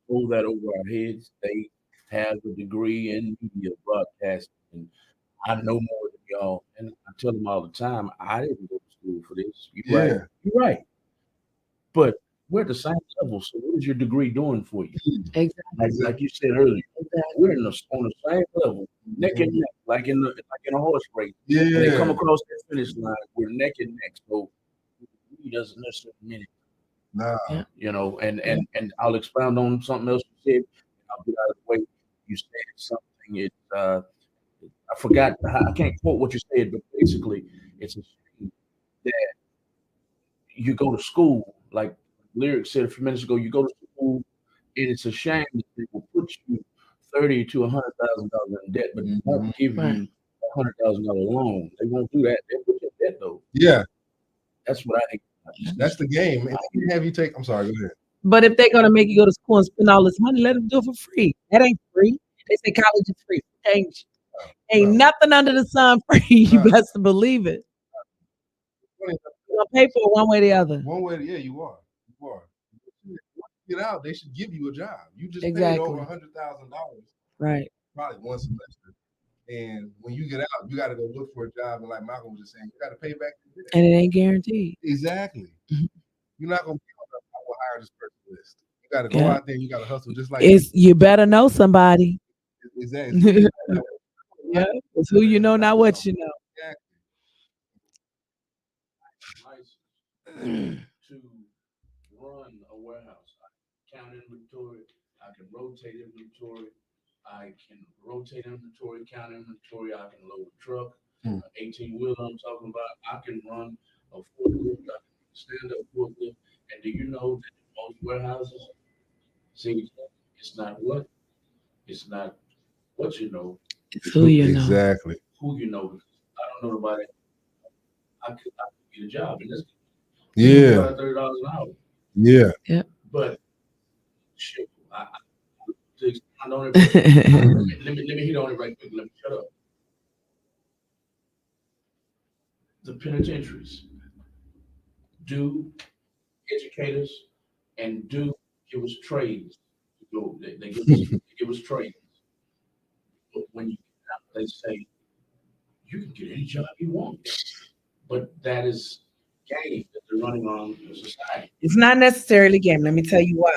hold that over our heads. They have a degree in media broadcasting, and I know more than y'all. And I tell them all the time, I didn't go to school for this. You're right. You're right. But we're at the same level. So what is your degree doing for you? Exactly. Like you said earlier, we're on the same level, neck and neck, like in a horse race. Yeah. When they come across that finish line, we're neck and neck. So he doesn't necessarily mean it. Nah. You know, and I'll expound on something else you said. I'll get out of the way. You said something. It I forgot. I can't quote what you said, but basically, it's a shame that you go to school, like Lyric said a few minutes ago. You go to school, and it's a shame that they will put you $30,000 to $100,000 in debt, but they won't give you $100,000 loan. They won't do that. They'll put you in debt though. Yeah, that's what I think. That's the game. And they can have you take. I'm sorry. Go ahead. But if they're gonna make you go to school and spend all this money, let them do it for free. That ain't free. They say college is free. Ain't nothing under the sun free. You best to believe it. You're gonna pay for it one way or the other. One way, yeah, you are. You are. Once you get out, they should give you a job. You just paid over $100,000, right? Probably one semester. And when you get out, you got to go look for a job. And like Malcolm was just saying, you got to pay back the debt. And it ain't guaranteed. Exactly. You're not gonna be on the I will hire this person list. You got to go out there. And you got to hustle just like you better know somebody. Exactly. Yeah, it's who you know, not what you know. Exactly. To run a warehouse, I can count inventory, I can rotate inventory, I can rotate inventory, count inventory, I can load a truck, 18-wheeler I'm talking about, I can run a forklift, I can stand up forklift, and do you know that in most warehouses, see, it's not what you know, it's who you know. Exactly. Who you know. I don't know nobody. I could get a job in this. Yeah. $30 an hour. Yeah. Yeah. But shit, to expand on it, let me hit on it right quick. Let me shut up. The penitentiaries do educate us and do give us trades. They give us trades. But when you get out, they say you can get any job you want. But that is game that they're running on the society. It's not necessarily game. Let me tell you why.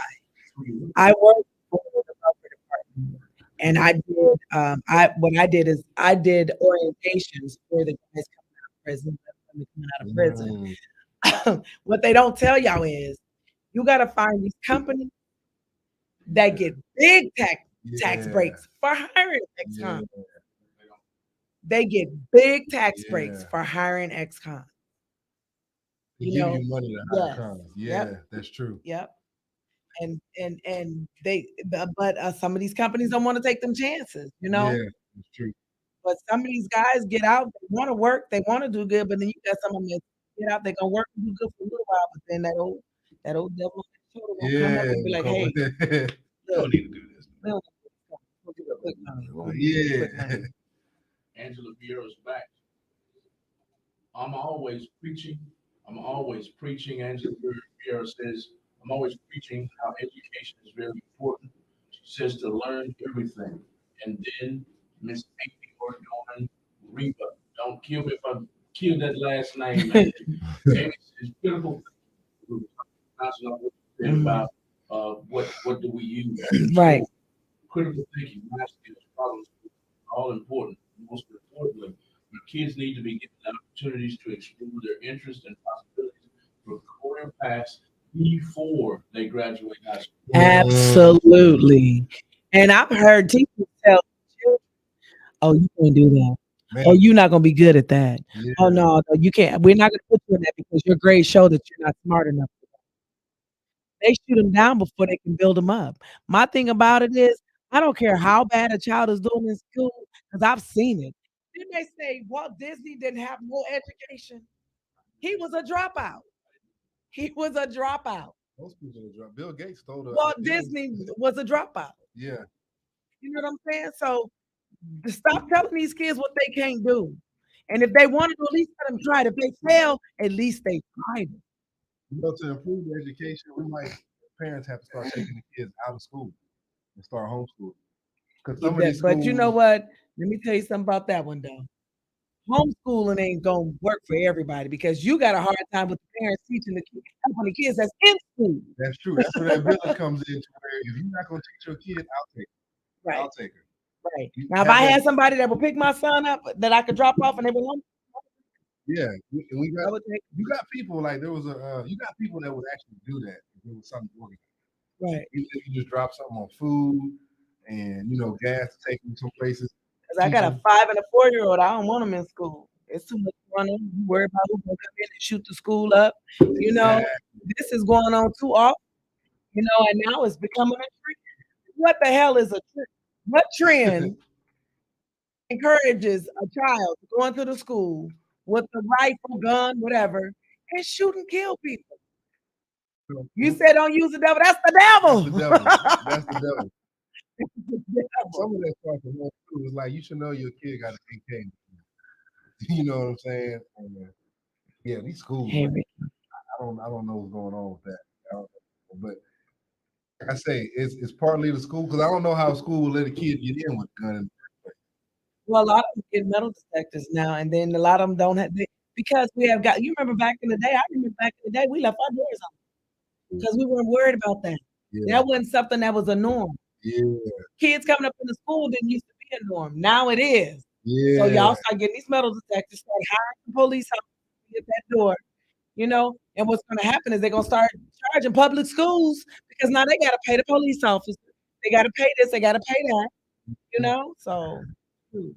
I work for the welfare department, and I did. What I did is I did orientations for the guys coming out of prison. What they don't tell y'all is you got to find these companies that get big tax breaks for hiring ex-cons. They get big tax breaks for hiring ex-cons. They give you money to hire cons. Yeah, that's true. Yep. And they, but some of these companies don't want to take them chances, you know. Yeah, that's true. But some of these guys get out, they want to work, they want to do good, but then you got some of them that get out, they're gonna work and do good for a little while, but then that old devil will come up and be like, hey, you don't need to do this. We'll give a quick money. Angela Vieira's back. I'm always preaching. Angela Vieira says, I'm always preaching how education is very important. She says to learn everything. And then Miss Amy Ordonan Reba. Don't kill me if I kill that last name. Amy is critical about what do we use. Right. So, critical thinking, math skills, problems, all important. most importantly, the kids need to be given opportunities to explore their interests and possibilities for career paths before they graduate high school. Absolutely. And I've heard teachers tell children, "Oh, you can't do that. Oh, Man, you're not gonna be good at that. yeah, Oh no, no, you can't. We're not gonna put you in that because your grades show that you're not smart enough." They shoot them down before they can build them up. My thing about it is, I don't care how bad a child is doing in school, because I've seen it. Didn't they say Walt Disney didn't have no education? He was a dropout. He was a dropout. most people are drunk. Bill Gates stole the Walt ideas. Disney was a dropout. Yeah, You know what I'm saying? So stop telling these kids what they can't do. And if they want to do, at least let them try it. If they fail, at least they tried it. to improve the education, we might parents have to start taking the kids out of school and start homeschooling. Because some of these But you know schools, what? Let me tell you something about that one, though. Homeschooling ain't gonna work for everybody because you got a hard time with the parents teaching helping the kids that's in school. that's true. That's where that village comes in. To where if you're not going to teach your kid, I'll take her. Right, I'll take her. right. You Now, if have I that. had somebody that would pick my son up that I could drop off and they would home, Yeah, we I got. would take. You got people like there was a. You got people that would actually do that if there was something organized. Right. Even if you just drop something on food and gas to take them some places. Because I got a 5 and a 4-year-old. I don't want them in school. It's too much running. You worry about who's gonna come in and shoot the school up. Exactly. This is going on too often. And now it's becoming a trend. What the hell is a trend? What trend encourages a child to go into the school with a rifle, gun, whatever, and shoot and kill people? You said don't use the devil. That's the devil. That's the devil. That's the devil. Devil. Some of that stuff is more true. It's like you should know your kid got an AK. You know what I'm saying? And, yeah, these schools. Hey, Man, I don't know what's going on with that. I don't know. But like I say it's partly the school because I don't know how a school will let a kid get in with a gun in the first place. well, a lot of them get metal detectors now, and then a lot of them don't have because we have got. You remember back in the day? I remember back in the day we left our doors open because we weren't worried about that. Yeah, That wasn't something that was a norm. yeah, Kids coming up in the school didn't used to be a norm. Now it is. So yeah. y'all start getting these metal detectors, start hiring the police officers at that door, and what's gonna happen is they're gonna start charging public schools because now they gotta pay the police officer. They gotta pay this, they gotta pay that, so shoot.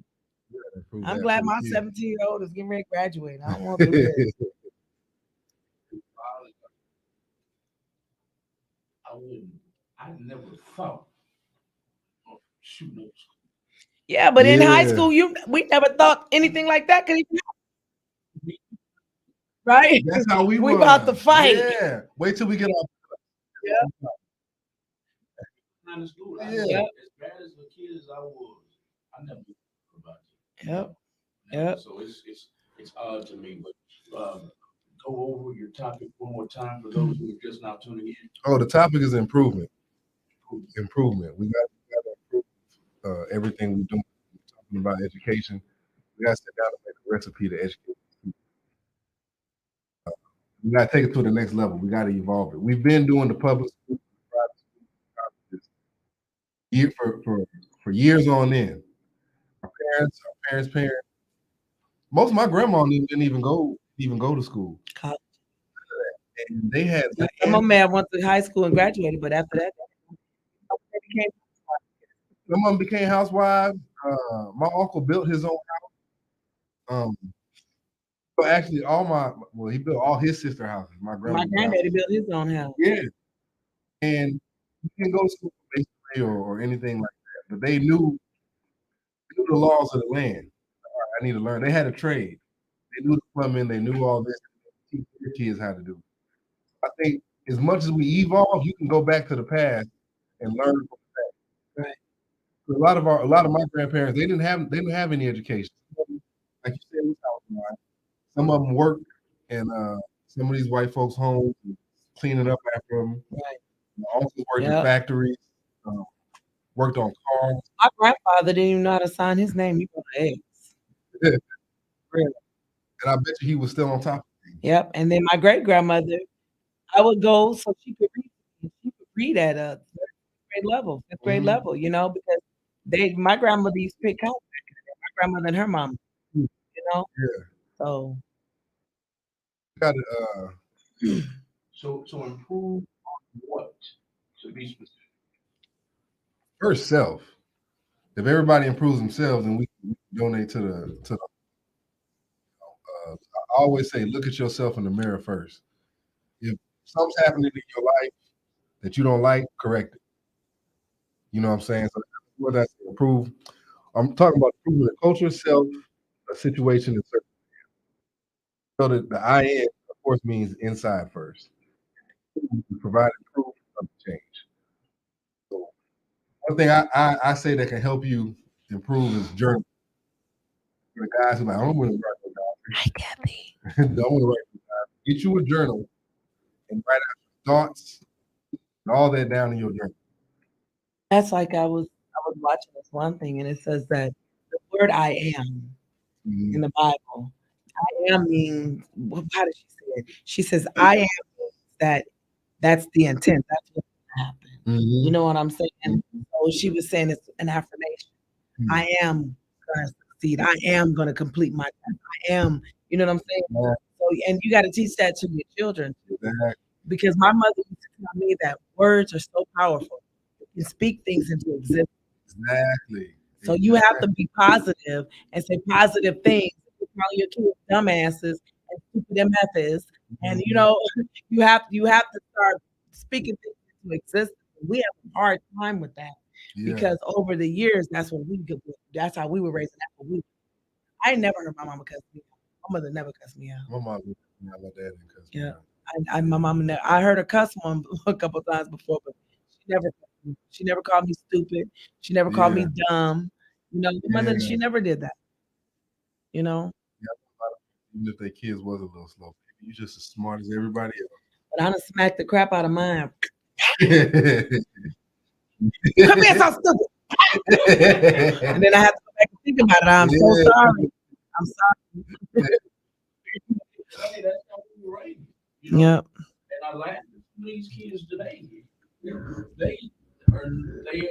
Improve I'm that glad for the my kids. 17-year-old is getting ready to graduate. I don't want to do this. I never thought of shooting up school. Yeah, but in high Yeah. school, we never thought anything like that could even happen. Right? That's how we We about to was. fight. Yeah. Wait till we get off. Yeah. Not in school. Yeah. As bad as the kid as I was, I never thought about it. Yep. Never. Yep. So it's odd to me, but go over your topic one more time for those who are just now tuning in. Oh, the topic is improvement. Improvement. We got to improve everything we do. Talking about education, we got to sit down and make a recipe to educate people. We got to take it to the next level. We got to evolve it. We've been doing the public school, private school, for years on end. Our parents, most of my grandma didn't even go to school. College. And they had Some of them went to high school and graduated, but after that, they became some of them became housewives. My uncle built his own house. So actually, he built all his sister houses. My granddaddy built his own house. Yeah, and he didn't go to school basically or anything like that, but they knew the laws of the land. I need to learn. They had a trade. They knew the plumbing. They knew all this. Teach their kids how to do. I think as much as we evolve, you can go back to the past and learn from the past. Right. A lot of my grandparents, they didn't have any education. Like you said, it was housewives. Some of them worked in some of these white folks' homes, cleaning up after them. Right. Also worked in factories, worked on cars. My grandfather didn't even know how to sign his name. He bought eggs. Really? And I bet you he was still on top of things. Yep. And then my great grandmother, I would go so she could read. She could read at a fifth grade level, because my grandmother used to pick out. My grandmother and her mom, you know. Yeah. So Got it. So improve on what? To be specific. First, self. If everybody improves themselves, then we can donate to the. I always say, look at yourself in the mirror first. If something's happening in your life that you don't like, correct it. You know what I'm saying? So what that's improve. I'm talking about improving the culture, self, a situation, and certain. So that the IN, of course, means inside first. Provide proof of change. So one thing I say that can help you improve is journal. For the guys who are like, I don't want to write no diary. hi, Kathy. Don't want to write no diary. Get you a journal and write out your thoughts and all that down in your journal. That's like I was watching this one thing, and it says that the word "I am" in the Bible, "I am" means, how does she say it? She says, "I am" means that that's the intent. That's what's gonna happen. You know what I'm saying? So she was saying it's an affirmation. I am gonna succeed. I am gonna complete my task. I am, you know what I'm saying? Yeah. So, and you got to teach that to your children too, Exactly. because my mother used to tell me that words are so powerful. You can speak things into existence. Exactly. So you have to be positive and say positive things. You call your kids dumbasses and stupid MFs, and you know you have to start speaking things into existence. We have a hard time with that because over the years, that's what we could. That's how we were raised. That's what we. I never heard my mama cuss me out. My mother never cussed me out. My mom, my dad didn't cuss me Yeah, out. my mom. I heard her cuss one a couple times before, but she never. She never called me stupid. She never called me dumb. You know, my mother. She never did that. You know. Even if their kids was a little slow, you just as smart as everybody But I done smacked the crap out of mine. else. Come here, so stupid. And then I have to go back and think about it. I'm so sorry. I'm sorry. I mean, that's how we were raised. You know? Yep. And I laugh at these kids today. They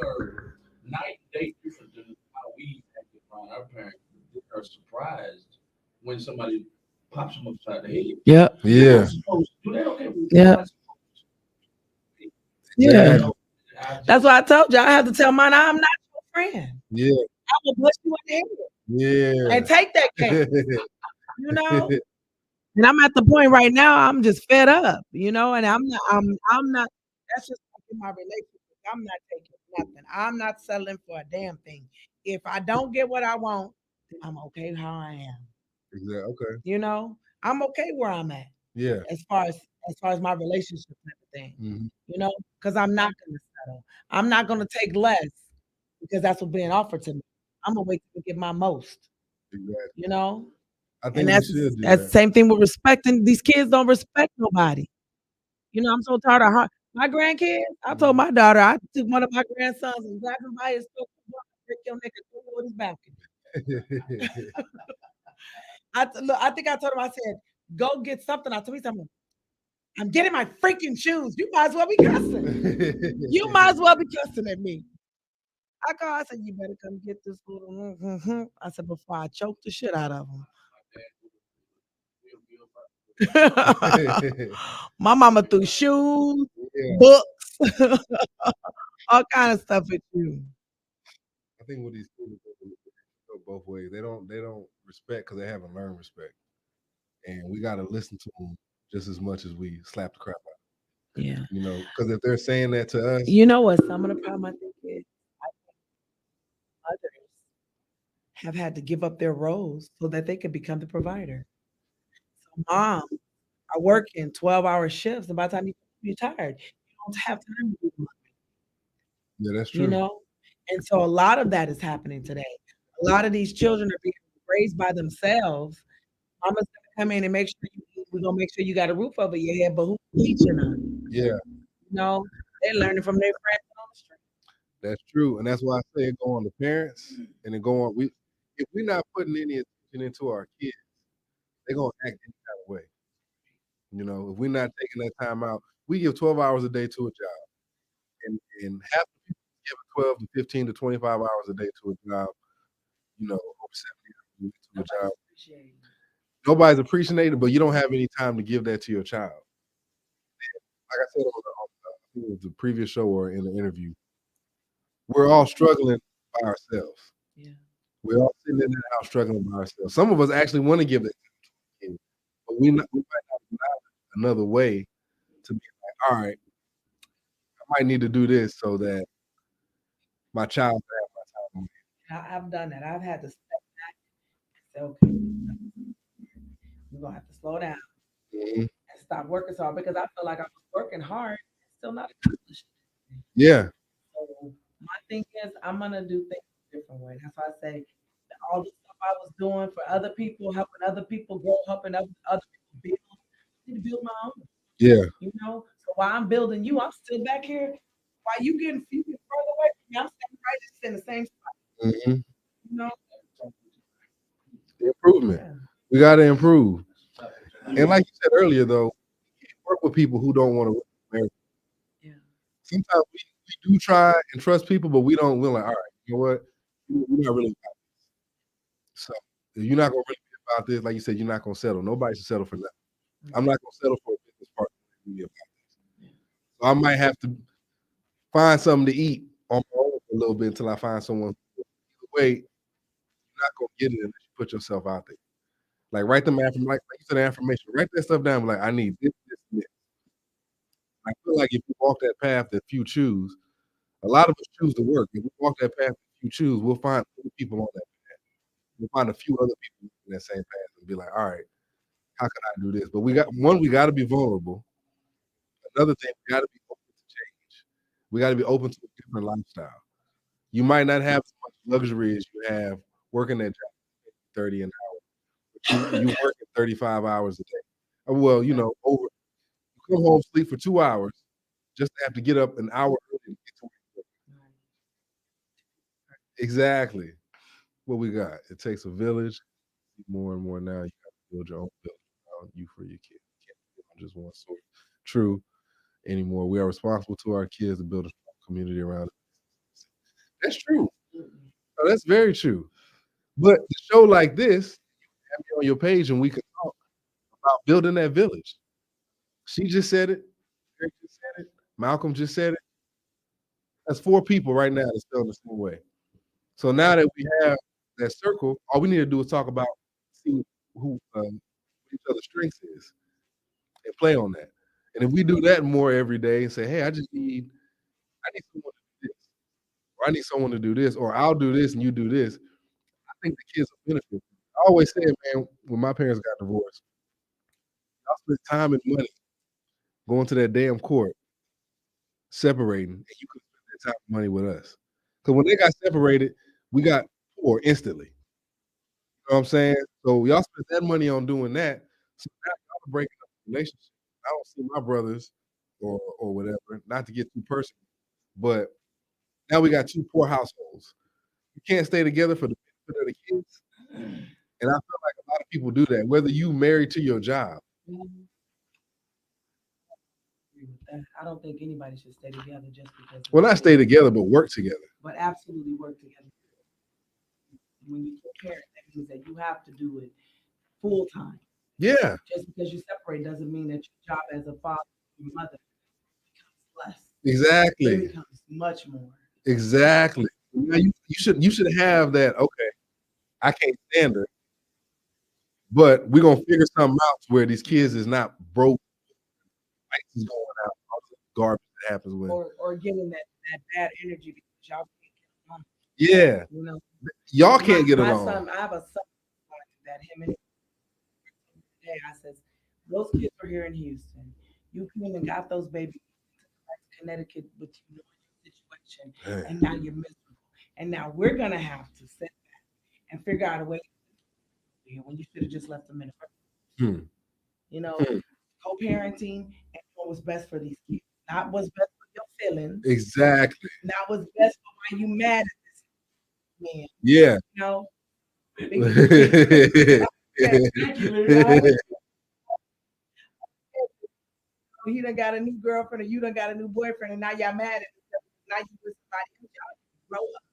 are night and day different than how we acted around our parents. They are surprised when somebody pops them upside the head. Yeah. You're not supposed to do that. Okay. Yeah. Yeah. That's why I told you I have to tell mine I'm not your friend. Yeah. I will bust you in the head. Yeah. And take that cake. You know? And I'm at the point right now, I'm just fed up, you know, and I'm not that's just like in my relationship. I'm not taking nothing. I'm not settling for a damn thing. If I don't get what I want, then I'm okay how I am. Exactly. Okay. You know, I'm okay where I'm at. Yeah. As far as my relationship type of thing. You know, because I'm not gonna settle. I'm not gonna take less because that's what's being offered to me. I'm gonna wait to get my most. Exactly. You know? I think And we that's should do the that. same thing with respecting. These kids don't respect nobody. You know, I'm so tired of my grandkids. I told my daughter, I took one of my grandsons and grabbed him by his throat, break your neck and threw him on his balcony. Look, I think I told him, I said, go get something. I told me something. I'm getting my freaking shoes. You might as well be cussing. You might as well be cussing at me. I said, you better come get this little. I said, before I choke the shit out of him. My mama threw shoes, books, all kind of stuff at you. I think with these kids go both ways. They don't respect because they haven't learned respect, and we got to listen to them just as much as we slap the crap out. Yeah, you know, because if they're saying that to us, you know what? Some of the problem I think is others have had to give up their roles so that they could become the provider. So moms are working 12-hour shifts, and by the time you're tired, you don't have time to do the yeah, that's true. you know? And so a lot of that is happening today. A lot of these children are being raised by themselves. Mama's gonna come in and make sure we're gonna make sure you got a roof over your head, but who's teaching them? Yeah, You know, they're learning from their friends on the street. that's true, and that's why I say it go on the parents, and it go on. If we're not putting any attention into our kids, they're gonna act any kind of way. You know, if we're not taking that time out, we give 12 hours a day to a job, and half the people give 12 to 15 to 25 hours a day to a job. over 70 to a job. Nobody's appreciating it, but you don't have any time to give that to your child. Like I said on the previous show or in the interview, we're all struggling by ourselves. Yeah. We're all sitting in the house struggling by ourselves. Some of us actually want to give that to the kids, but we might not have another way to be like, all right, I might need to do this so that my child can have my time. I've done that. I've had to step back and say, okay, we're gonna have to slow down and stop working so hard because I feel like I was working hard and still not accomplished. Yeah. So my thing is I'm gonna do things a different way. That's why I say that all the stuff I was doing for other people, helping other people grow, helping other people build, I need to build my own. Yeah. So while I'm building you, I'm still back here. While you getting further away from me, I'm standing right just in the same spot. The improvement. Yeah. We got to improve. And like you said earlier, though, you can't work with people who don't want to work with America. Yeah. Sometimes we do try and trust people, but we're like, all right, you know what? We're not really about this. So if you're not going to really be about this, like you said, you're not going to settle. Nobody should settle for nothing. I'm not going to settle for a business partner to be about this. So I might have to find something to eat on my own for a little bit until I find someone. Either way, you're not going to get it unless you put yourself out there. Like write them affirmation, like you said, affirmation. Write that stuff down. Like I need this, this, and this. I feel like if you walk that path that few choose, a lot of us choose to work. If we walk that path that few choose, we'll find other people on that path. We'll find a few other people in that same path and be like, all right, how can I do this? But we got to be vulnerable. Another thing, we got to be open to change. We got to be open to a different lifestyle. You might not have as much luxury as you have working that job 30 an hour. You working 35 hours a day. Well, you come home, sleep for 2 hours, just to have to get up an hour early to get to work. Exactly. What we got. It takes a village. More and more now, you got to build your own village around you for your kids. You can't build on just one source. True anymore. We are responsible to our kids to build a strong community around it. That's true. Oh, that's very true. But a show like this, you have me on your page and we can talk about building that village. She just said it. Eric just said it. Malcolm just said it. That's 4 people right now that's feeling the same way. So now that we have that circle, all we need to do is talk about see who each other's strengths is and play on that. And if we do that more every day and say, hey, I need someone to do this, or I need someone to do this, or I'll do this and you do this, I think the kids will benefit. I always say, man, when my parents got divorced, y'all spent time and money going to that damn court, separating, and you could spend that time and money with us. Because when they got separated, we got poor instantly. You know what I'm saying? So y'all spent that money on doing that. So now y'all are breaking up the relationship. I don't see my brothers or whatever, not to get too personal, but now we got 2 poor households. You can't stay together for the benefit of the kids. And I feel like a lot of people do that, whether you married to your job. I don't think anybody should stay together just because. Well, not stay together, but work together. But absolutely work together. When you compare it, that means that you have to do it full time. Yeah. Just because you separate doesn't mean that your job as a father or mother becomes less. Exactly. It becomes much more. Exactly. Now you should have that. Okay, I can't stand her, but we're gonna figure something out where these kids is not broke. Lights is going out. All the garbage that happens when or getting that bad energy because y'all can't get along. Yeah. Y'all can't get along. My son, I have a son that him and today I says, those kids are here in Houston. You came and got those babies to Connecticut with your situation, and now you're miserable. And now we're gonna have to sit back and figure out a way when you should have just left them in the first. Co-parenting and what was best for these kids, not what's best for your feelings. Exactly. Not what's best for why you mad at this man. Yeah. He done got a new girlfriend or you done got a new boyfriend and now y'all mad at each other. Now you with somebody else. Y'all grow up.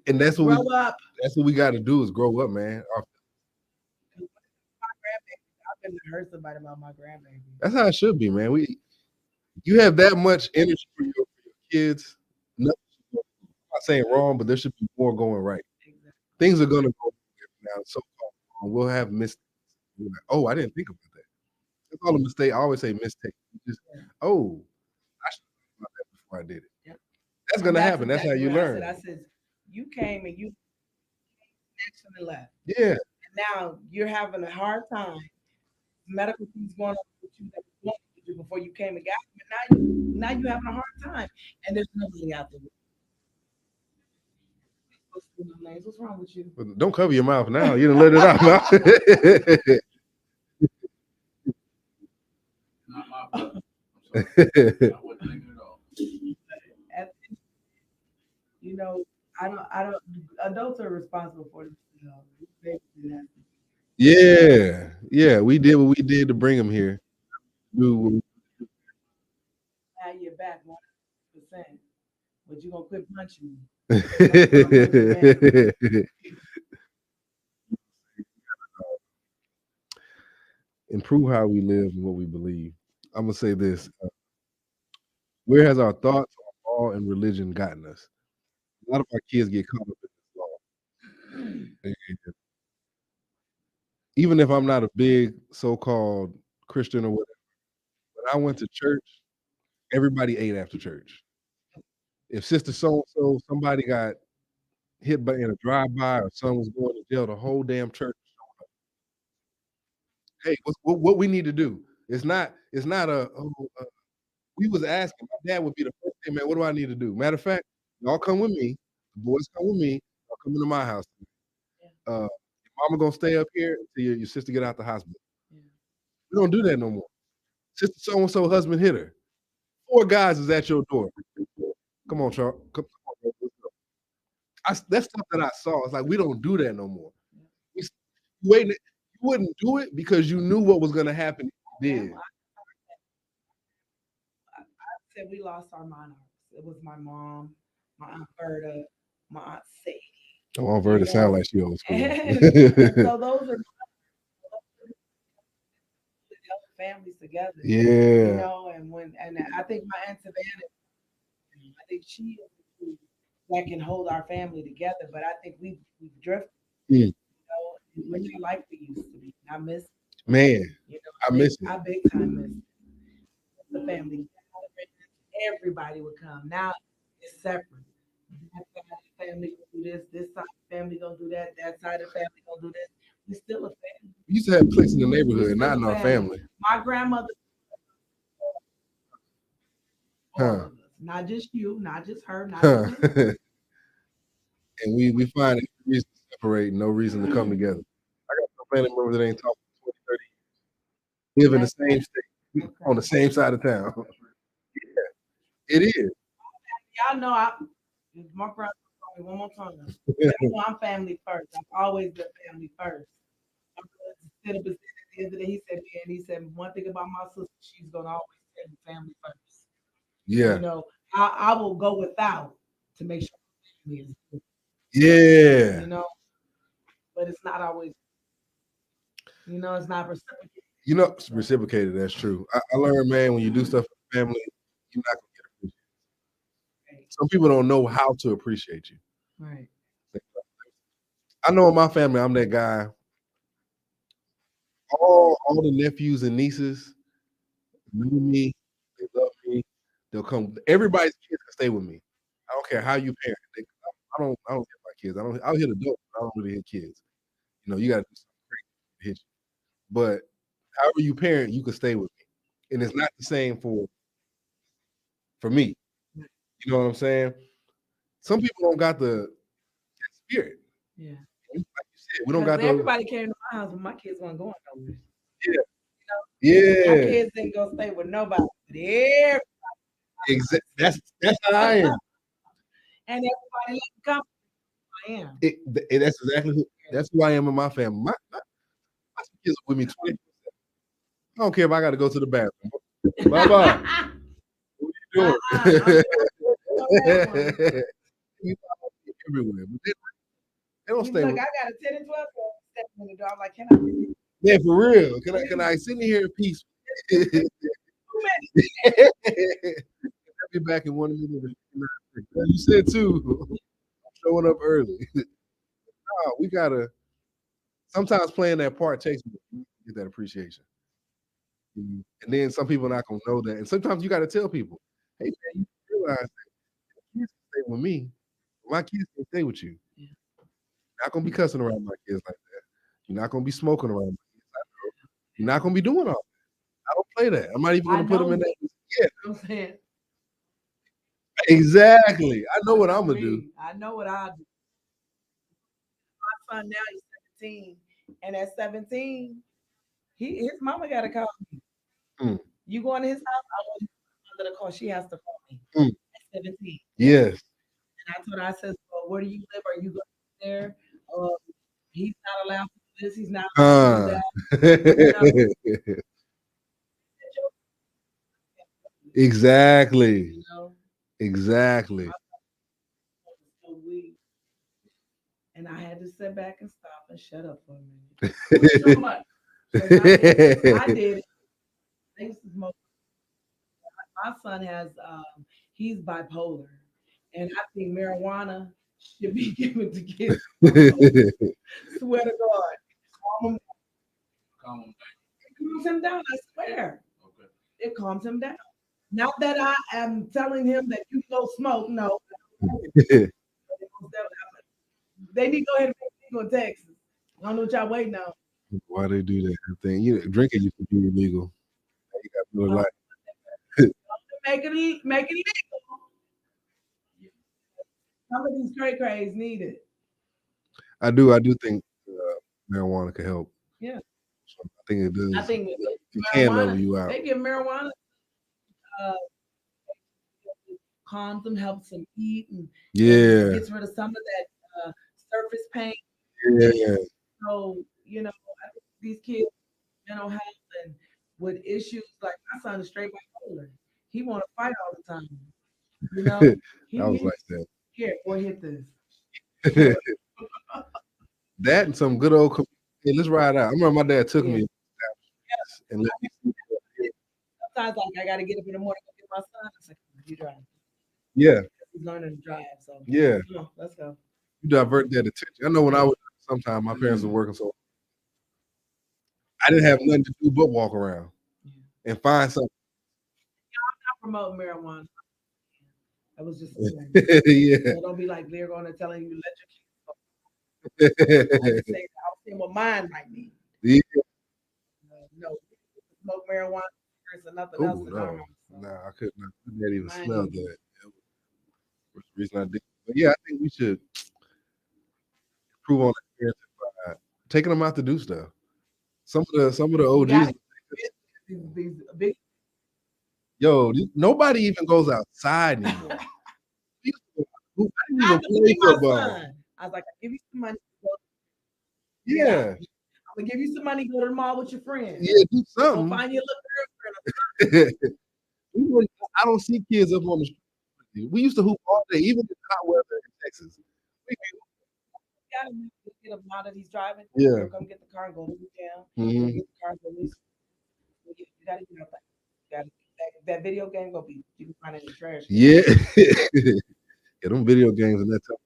And that's what grow up. That's what we got to do is grow up, man. My grandbaby, I've been to hurt somebody about my grandbaby. That's how it should be, man. You have that much energy for your kids. I'm not saying wrong, but there should be more going right. Exactly. Things are gonna go now. So we'll have mistakes. Like, oh, I didn't think about that. That's all a mistake. I always say mistake. Just I should have thought about that before I did it. Yep. That's gonna happen. That's how you learn. I said, you came and you snatched and left. Yeah. And now you're having a hard time. Medical things going on with you that you wanted to do before you came and got them. But now you're having a hard time. And there's nobody out there. What's wrong with you? But don't cover your mouth now. You done let it out. Not my fault. I'm sorry. I wasn't thinking at all. You know, I don't. Adults are responsible for themselves. Yeah. We did what we did to bring them here. Now you're back 100%, but you're gonna quit punching me. Improve how we live and what we believe. I'm gonna say this: where has our thoughts on law and religion gotten us? A lot of our kids get caught up in this law. Even if I'm not a big so-called Christian or whatever, when I went to church, everybody ate after church. If Sister so-and-so, somebody got hit in a drive-by or someone was going to jail, the whole damn church showed up. Hey, what we need to do? It's not we was asking, my dad would be the first thing, man, what do I need to do? Matter of fact, y'all come with me, the boys come with me, y'all come into my house. Your mama gonna stay up here until your sister get out the hospital. We don't do that no more. Sister so-and-so husband hit her. 4 guys is at your door. Come on, Charles. Come on, that's stuff that I saw. It's like we don't do that no more. You wouldn't do it because you knew what was gonna happen if you did. I said we lost our monarchs. It was my mom, my Aunt Berta, my Aunt Sadie. Oh, Aunt Berta sound like she old school. So those are families together. Yeah. You know, and I think my Aunt Savannah, I think she is the two that can hold our family together. But I think we've drifted. You know, we're not like we used to be. I miss it. Man. You know, I miss it. I big time miss it. The family. Everybody would come. Now it's separate. That side of the family gonna do this side of the family gonna do that side of the family gonna do this. We're still a family. We used to have cliques in the neighborhood, not in our family. My grandmother, not just you, not just her, not just me. And we find every reason to separate, no reason to come together. I got some family members that ain't talking 20, 30 years. Live in the same state, on the same side of town. Yeah, it is. Y'all know my brother told me one more time. I'm family first. I've always been family first. My brother stood up at the end of the day. He said, one thing about my sister, she's gonna always say family first. Yeah. You know, I will go without to make sure family is good. Yeah. You know, but it's not always. You know, it's not reciprocated. You know, it's reciprocated. That's true. I learned, man, when you do stuff for the family, you're not gonna get appreciated. Right. Some people don't know how to appreciate you. Right. I know in my family, I'm that guy. All the nephews and nieces know me. They love me. They'll come. Everybody's kids can stay with me. I don't care how you parent. I don't hit my kids. I'll hit adults. I don't really hit kids. You know, you got to do something crazy to hit you. But however you parent, you can stay with me, and it's not the same for me. You know what I'm saying? Some people don't got the spirit. Yeah. Like you said, we don't got. Everybody came to my house when my kids weren't going nowhere. Yeah. You know? Yeah. My kids didn't go stay with nobody. But everybody. Exactly. That's how I am. And everybody let me come. I am. That's exactly who I am in my family. My kids are with me 24/7. I don't care if I got to go to the bathroom. Bye-bye. What are you doing? everywhere. But they don't stay. Look, I got a 10 and 12 stepping in the door. I'm like, can I? Yeah, for real. Can I sit in here in peace? I'll be back in 1 minute. You said too. I'm showing up early. No, we gotta. Sometimes playing that part takes me to get that appreciation. And then some people not gonna know that. And sometimes you gotta tell people, hey man, you realize that kids can stay with me. My kids can stay with you. Yeah. You're not gonna be cussing around my kids like that. You're not gonna be smoking around my kids. I know. You're not gonna be doing all that. I don't play that. I'm not even gonna put them in that. Yeah. You know what I'm saying? Exactly. I know what I'm gonna do. I know what I'll do. My son now he's 17, and at 17, his mama got to call me. Mm. You going to his house? I want you to call. She has to call me at 17. Yes. And I told her, I said, well, where do you live? Are you going there? He's not allowed to do this. He's not allowed to do that. Exactly. You know? Exactly. And I had to sit back and stop and shut up for a minute. So much. I did it. My son has he's bipolar, and I think marijuana should be given to kids. Swear to God. Calm him It calms him down, I swear. Okay. It calms him down. Not that I am telling him that you go smoke, no. They need to go ahead and make legal in Texas. I don't know what y'all waiting on. Why they do that thing? You know, drinking used to be illegal. You got to like make it legal. Some of these crays need it. I do think marijuana can help. Yeah. I think it does. I think it can level you out. They give marijuana calms them, helps them eat, and gets rid of some of that surface pain. Yeah. So, you know, I think these kids, mental health and with issues like my son is straight bipolar. He want to fight all the time. You know, I was like that. Here, boy, hit this. That and some good old. Hey, let's ride out. I remember my dad took me and let me. Sometimes like I got to get up in the morning to get my son. I said, "You drive." Yeah. He's learning to drive. So yeah, come on, let's go. You divert that attention. I know when I was sometimes my parents were working, so I didn't have nothing to do but walk around and find something. I'm not promoting marijuana. I was just yeah. So don't be like they're going to telling you let your kids go. I was saying what mine might need. Yeah. No, smoke marijuana or nothing else. No. Nah, I couldn't even smell that. That was the reason I did. But yeah, I think we should improve on that by taking them out to do stuff. Some of the OGs. These big. Yo, nobody even goes outside anymore. I didn't even play football. I was like, I'll give you some money. Yeah. I'm gonna give you some money. Go to the mall with your friends. Yeah, do something. Go find your little girlfriend. I don't see kids up on the street. We used to hoop all day, even in hot weather in Texas. We gotta get him out of these driving. Yeah. Come get the car and go down. Mm-hmm. Get the car and go you gotta get out there. That video game gonna be you can find it in the trash. Yeah. Yeah, them video games and that stuff.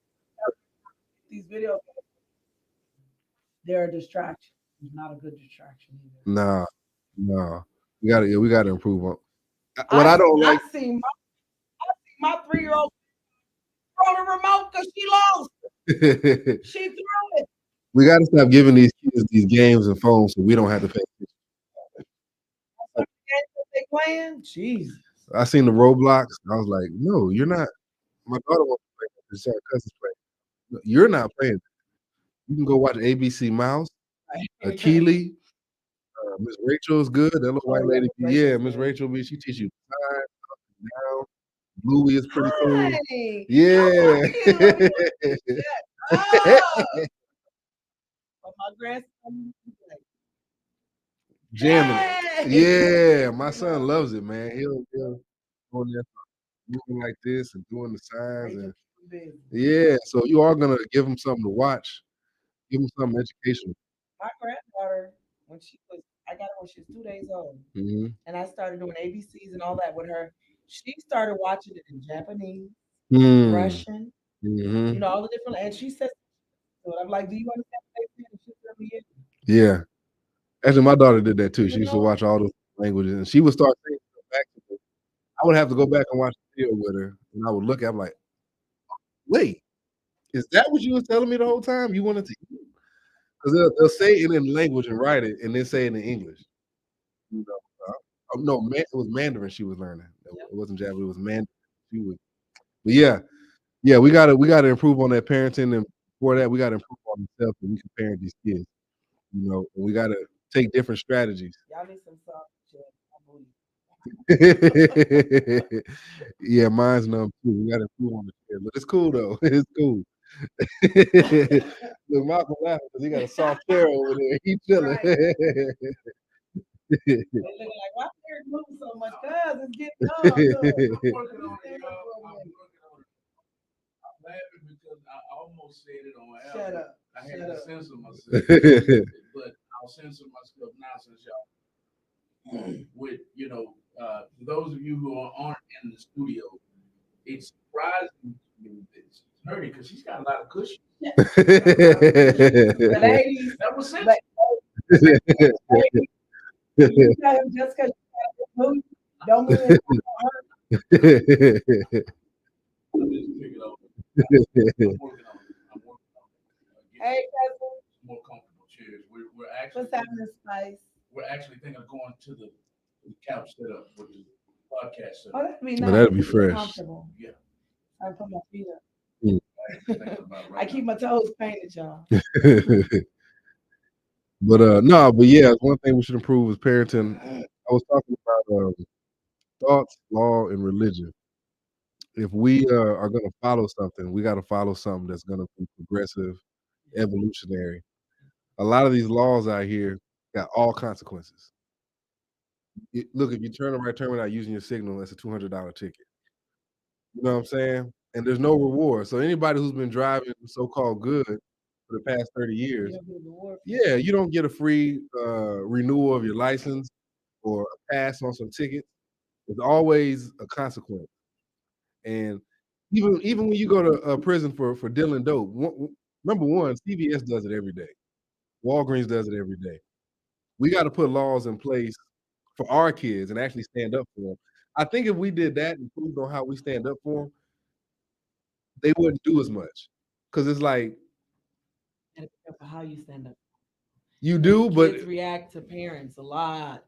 These video games, they're a distraction. It's not a good distraction either. Nah. We gotta improve on. What I don't like. I see my 3-year-old throw the remote because she lost. She threw it. We gotta stop giving these kids these games and phones so we don't have to pay attention. They playing? Jesus. I seen the Roblox. I was like, no, you're not. My daughter wants to play. This our cousin's playing. You're not playing. You can go watch ABC Mouse, Keely, Miss Rachel is good. That little white lady. Yeah, Miss Rachel, she teach you time, down. Bluey is pretty cool. Yeah. My grandson. Jamming. Yeah, my son loves it, man. He'll go there moving like this and doing the signs and Yeah, so you are gonna give them something to watch, give them something educational. My granddaughter, I got her when she was 2 days old, and I started doing ABCs and all that with her. She started watching it in Japanese, Russian, all the different, and she says, so I'm like, do you understand what they said? And she said, yeah. Actually, my daughter did that too. She used to watch all those languages, and she would start saying stuff back to me. I would have to go back and watch the video with her, and I would look at her like, wait, is that what you was telling me the whole time? You wanted to eat? Because they'll say it in language and write it, and then say it in English. No, it was Mandarin she was learning. It wasn't Japanese. It was Mandarin. But yeah, we gotta improve on that parenting, and before that, we gotta improve on ourselves so we can parent these kids. And we gotta take different strategies. Y'all need some soft Yeah, mine's numb too. We gotta improve on the chair, but it's cool though. It's cool. Look, Malcolm laughing because he got a soft chair over there. He chilling. Right. They looking like, why Eric moving so much? Cause it's getting on. I'm laughing because I almost said it on album. Shut up. I had to censor myself, but I'll censor myself now since y'all. With for those of you who aren't in the studio, it's surprising to me that she's hurting because she's got a lot of cushion. Ladies, that was sense. You tell him just because you move, don't mean it's not hurt. I'm working on Hey, cousin. More comfortable chairs. We're actually what's happening, Spice? We're actually thinking of going to the couch setup with the podcast setup. Oh, that'd be nice. That'd be fresh. Comfortable. Yeah. I put my feet up. Right I keep my toes painted, y'all. But yeah, one thing we should improve is parenting. I was talking about thoughts, law, and religion. If we are going to follow something, we got to follow something that's going to be progressive, evolutionary. A lot of these laws out here got all consequences. Look, if you turn a right turn without using your signal, that's a $200 ticket. You know what I'm saying? And there's no reward. So anybody who's been driving so-called good for the past 30 years, yeah, you don't get a free renewal of your license or a pass on some tickets. There's always a consequence. And even when you go to prison for dealing dope, number one, CVS does it every day. Walgreens does it every day. We got to put laws in place for our kids and actually stand up for them. I think if we did that and improved on how we stand up for them, they wouldn't do as much. Because it's like, how you stand up. You do, but kids react to parents a lot.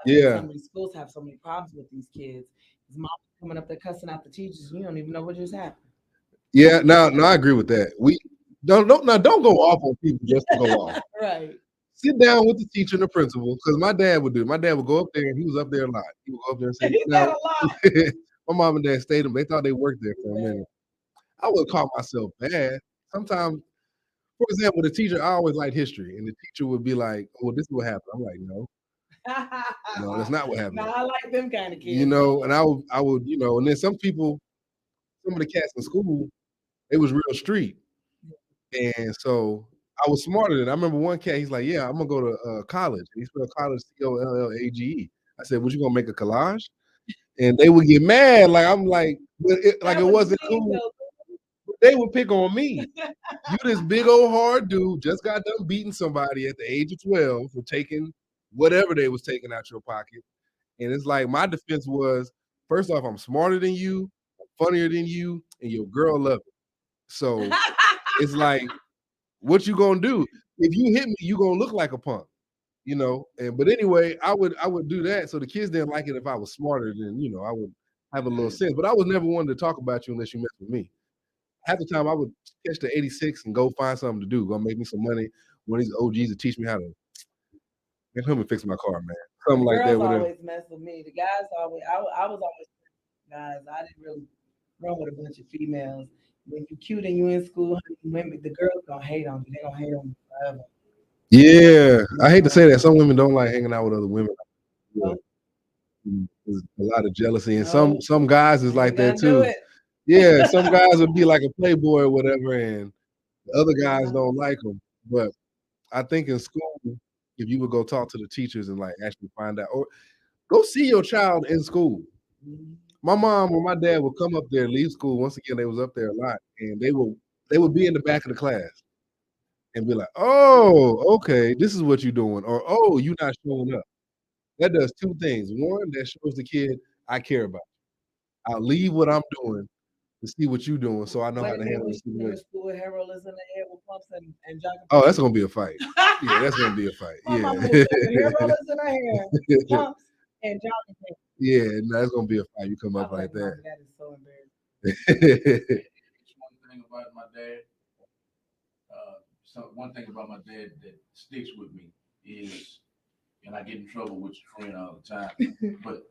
Yeah. Some of these schools have so many problems with these kids. His mom coming up there cussing out the teachers. You don't even know what just happened. Yeah, no, I agree with that. We don't go off on people just to go off. Right. Sit down with the teacher and the principal, because my dad would do. My dad would go up there, and he was up there a lot. He would go up there and say, "Now, a lot." My mom and dad stayed them. They thought they worked there for a minute. I would call myself bad. Sometimes, for example, the teacher, I always liked history, and the teacher would be like, "Oh, well, this is what happened." I'm like, "No, no, that's not what happened." No, I like them kind of kids. And I would, and then some of the cats in school, they was real street, and so I was smarter than. I remember one cat. He's like, "Yeah, I'm gonna go to college." And he spelled college COLLAGE. I said, "What, you gonna make a collage?" And they would get mad. Like I'm like, it wasn't cool. They would pick on me. You this big old hard dude just got done beating somebody at the age of 12 for taking whatever they was taking out your pocket. And it's like my defense was, first off, I'm smarter than you, I'm funnier than you, and your girl love it. So it's like, what you gonna do? If you hit me, you gonna look like a punk, But anyway, I would do that. So the kids didn't like it if I was smarter than, I would have a little sense. But I was never one to talk about you unless you mess with me. Half the time I would catch the 86 and go find something to do. Go make me some money. One of these OGs to teach me how to help me fix my car, man. Something like that. Girls always mess with me. The guys always. I was always guys. I didn't really run with a bunch of females. When you cute and you in school, women, the girls gonna hate on you. They gonna hate on you forever. Yeah, I hate to say that. Some women don't like hanging out with other women. Yeah. There's a lot of jealousy, and some guys is like that too. Yeah, some guys would be like a playboy or whatever, and the other guys don't like them. But I think in school, if you would go talk to the teachers and like actually find out, or go see your child in school. My mom or my dad would come up there, leave school. Once again, they was up there a lot, and they would be in the back of the class and be like, "Oh, okay, this is what you're doing," or "Oh, you're not showing up." That does two things. One, that shows the kid I care about. I'll leave what I'm doing to see what you're doing, so I know how to handle the situation. School, Harold is in the head with pumps and jogging. Oh, that's gonna be a fight. Yeah, that's gonna be a fight. My Yeah. mama would say, Harold is in her hair, pumps and jogging pants. Yeah, no, that's gonna be a fight. You come up I'm like that. That is so embarrassing. It's one thing about my dad. So one thing about my dad that sticks with me is, and I get in trouble with your friend all the time, but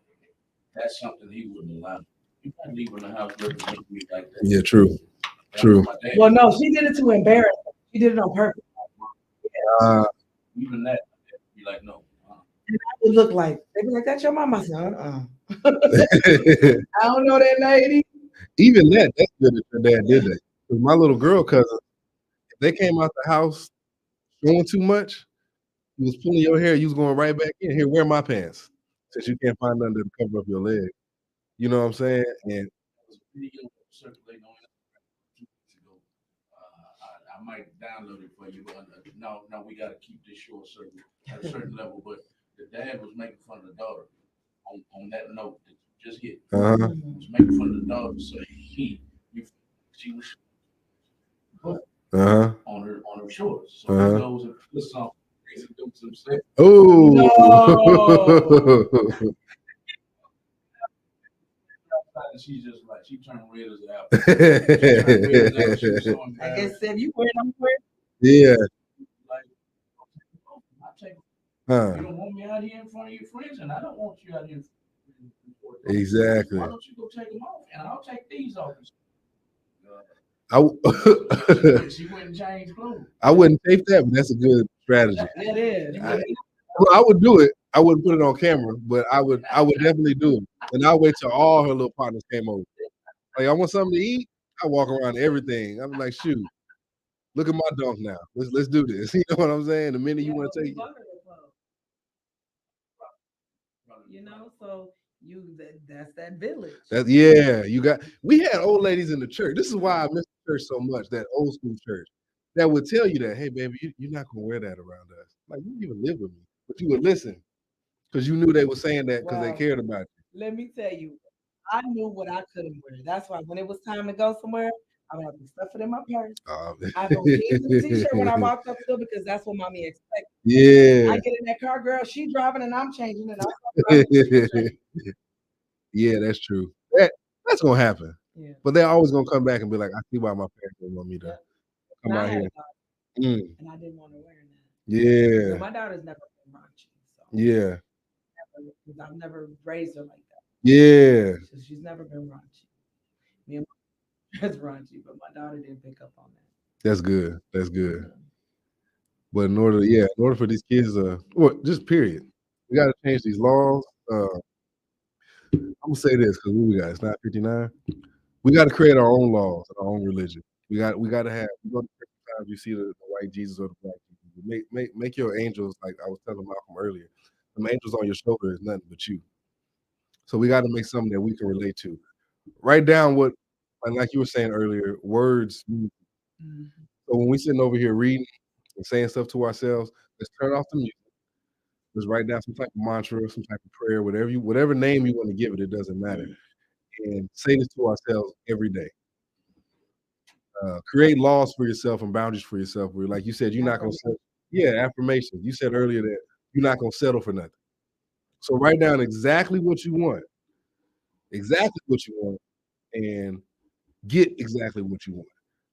that's something he wouldn't allow. You can't leave in the house representing me like that. Yeah, true. True. Well, no, she did it to embarrass him. She did it on purpose. Even that, be like, no. And I would look like, they'd be like, that's your mama. I said, I don't know that lady. Even that's good that your dad did that. Because my little girl cousin, if they came out the house showing too much, you was pulling your hair, you was going right back in. Here, wear my pants. Since you can't find nothing to cover up your leg. You know what I'm saying? And Video circulating on Instagram 2 weeks ago. I might download it for you, but no, we got to keep this show at a certain level. But the dad was making fun of the daughter on that note that you just hit. He was making fun of the daughter, so she was on her shorts. So he goes and puts some stuff. Oh. No. She's just like, she turned red as an apple. She was so embarrassed. I guess if you wear them, yeah. Like, you don't want me out here in front of your friends, and I don't want you out here. Exactly. Why don't you go take them off, and I'll take these off. She wouldn't change clothes. I wouldn't take that, but that's a good strategy. It is. I would do it. I wouldn't put it on camera, but I would definitely do it. And I'll wait till all her little partners came over. Like, I want something to eat. I walk around everything. I'm like, shoot, look at my dunk now. Let's do this. You know what I'm saying? The minute you want to take it. You know, so that's that village. We had old ladies in the church. This is why I miss the church so much, that old school church, that would tell you that, hey, baby, you're not going to wear that around us. Like, you didn't even live with me. But you would listen because you knew they were saying that because they cared about you. Let me tell you, I knew what I couldn't wear. That's why when it was time to go somewhere, I would have to stuff it in my purse. I have a t-shirt when I walked up the door because that's what mommy expected. Yeah. I get in that car, girl, she driving and I'm changing it. Yeah, that's true. That's gonna happen. Yeah. But they're always gonna come back and be like, I see why my parents didn't want me to come out here. And I didn't want to wear that. Yeah. So my daughter's never been raunchy. So yeah. I've never raised her like that. Yeah. So she's never been raunchy. Me and my parents raunchy, but my daughter didn't pick up on that. That's good. That's good. But in order for these kids, just period, we got to change these laws. I'm gonna say this because we got it's not 59. We got to create our own laws and our own religion. We got to have. You go to times you see the white Jesus or the black Jesus. Make your angels, like I was telling Malcolm earlier. The angels on your shoulder is nothing but you. So we got to make something that we can relate to. Write down what, like you were saying earlier, words. Mm-hmm. So when we sitting over here reading and saying stuff to ourselves, let's turn off the music. Let's write down some type of mantra, some type of prayer, whatever name you want to give it, it doesn't matter. And say this to ourselves every day. Create laws for yourself and boundaries for yourself. Where, like you said, you're not gonna settle. Yeah, affirmations. You said earlier that you're not gonna settle for nothing. So write down exactly what you want, and get exactly what you want.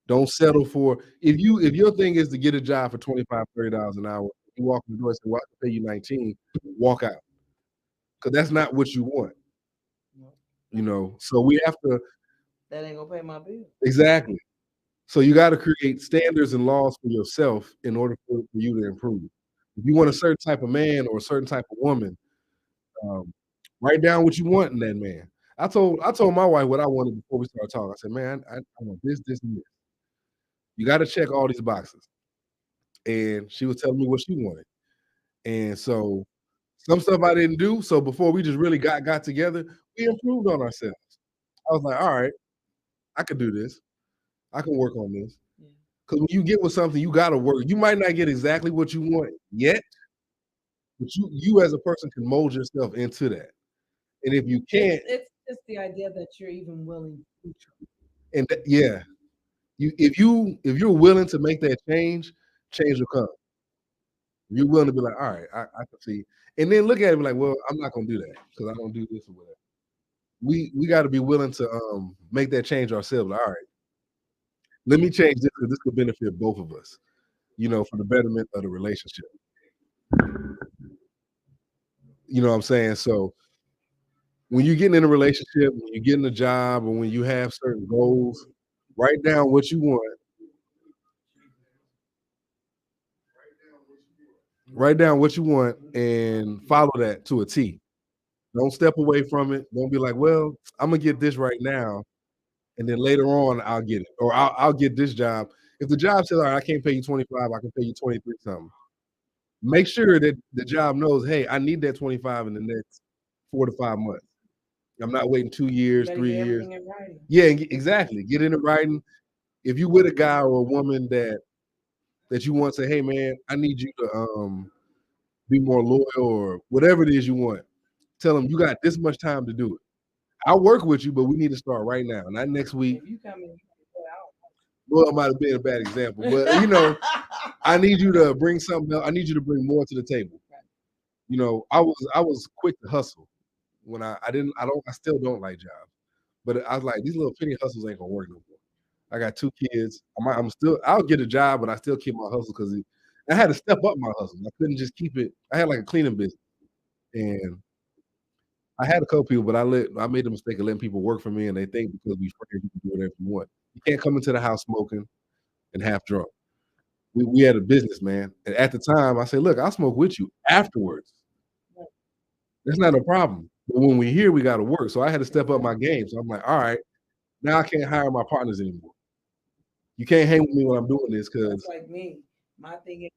Don't settle for if your thing is to get a job for $25, $30 an hour. You walk in the door and say, "Well, I can pay you 19." Walk out, because that's not what you want. You know, so we have to. That ain't gonna pay my bill. Exactly. So you got to create standards and laws for yourself in order for you to improve. If you want a certain type of man or a certain type of woman, write down what you want in that man. I told my wife what I wanted before we started talking. I said, man, I want this, and this. You got to check all these boxes. And she was telling me what she wanted. And so some stuff I didn't do. So before we just really got together, we improved on ourselves. I was like, all right, I can do this. I can work on this. Because when you get with something, you got to work. You might not get exactly what you want yet, but you as a person can mold yourself into that. And if you can't, it's just the idea that you're even willing to. And yeah, if you're willing to make that change will come. You're willing to be like, all right, I can see, and then look at it like, well, I'm not gonna do that because I don't do this or whatever. We got to be willing to make that change ourselves. Like, all right, let me change this because this could benefit both of us, for the betterment of the relationship. You know what I'm saying? So when you're getting in a relationship, when you're getting a job, or when you have certain goals, write down what you want. Write down what you want and follow that to a T. Don't step away from it. Don't be like, well, I'm gonna get this right now, and then later on I'll get it, or I'll get this job. If the job says, all right, I can't pay you 25, I can pay you 23 something. Make sure that the job knows, hey, I need that 25 in the next 4 to 5 months. I'm not waiting 2 years, 3 years. Yeah, exactly. Get in writing. If you with a guy or a woman that you want to say, hey man, I need you to be more loyal or whatever it is you want. Tell them you got this much time to do it. I'll work with you, but we need to start right now, not next week. If you come in, well, it might have been a bad example, but I need you to bring something else. I need you to bring more to the table. I was quick to hustle when I still don't like jobs, but I was like, these little penny hustles ain't gonna work no more. I got 2 kids. I'll get a job, but I still keep my hustle because I had to step up my hustle. I couldn't just keep it. I had like a cleaning business, and I had a couple people, but I made the mistake of letting people work for me, and they think because we friends, you can do whatever you want. You can't come into the house smoking and half drunk. We had a business, man, and at the time, I said, look, I'll smoke with you afterwards. That's not a problem. But when we're here, we got to work. So I had to step up my game. So I'm like, all right, now I can't hire my partners anymore. You can't hang with me when I'm doing this because like me. My thing is,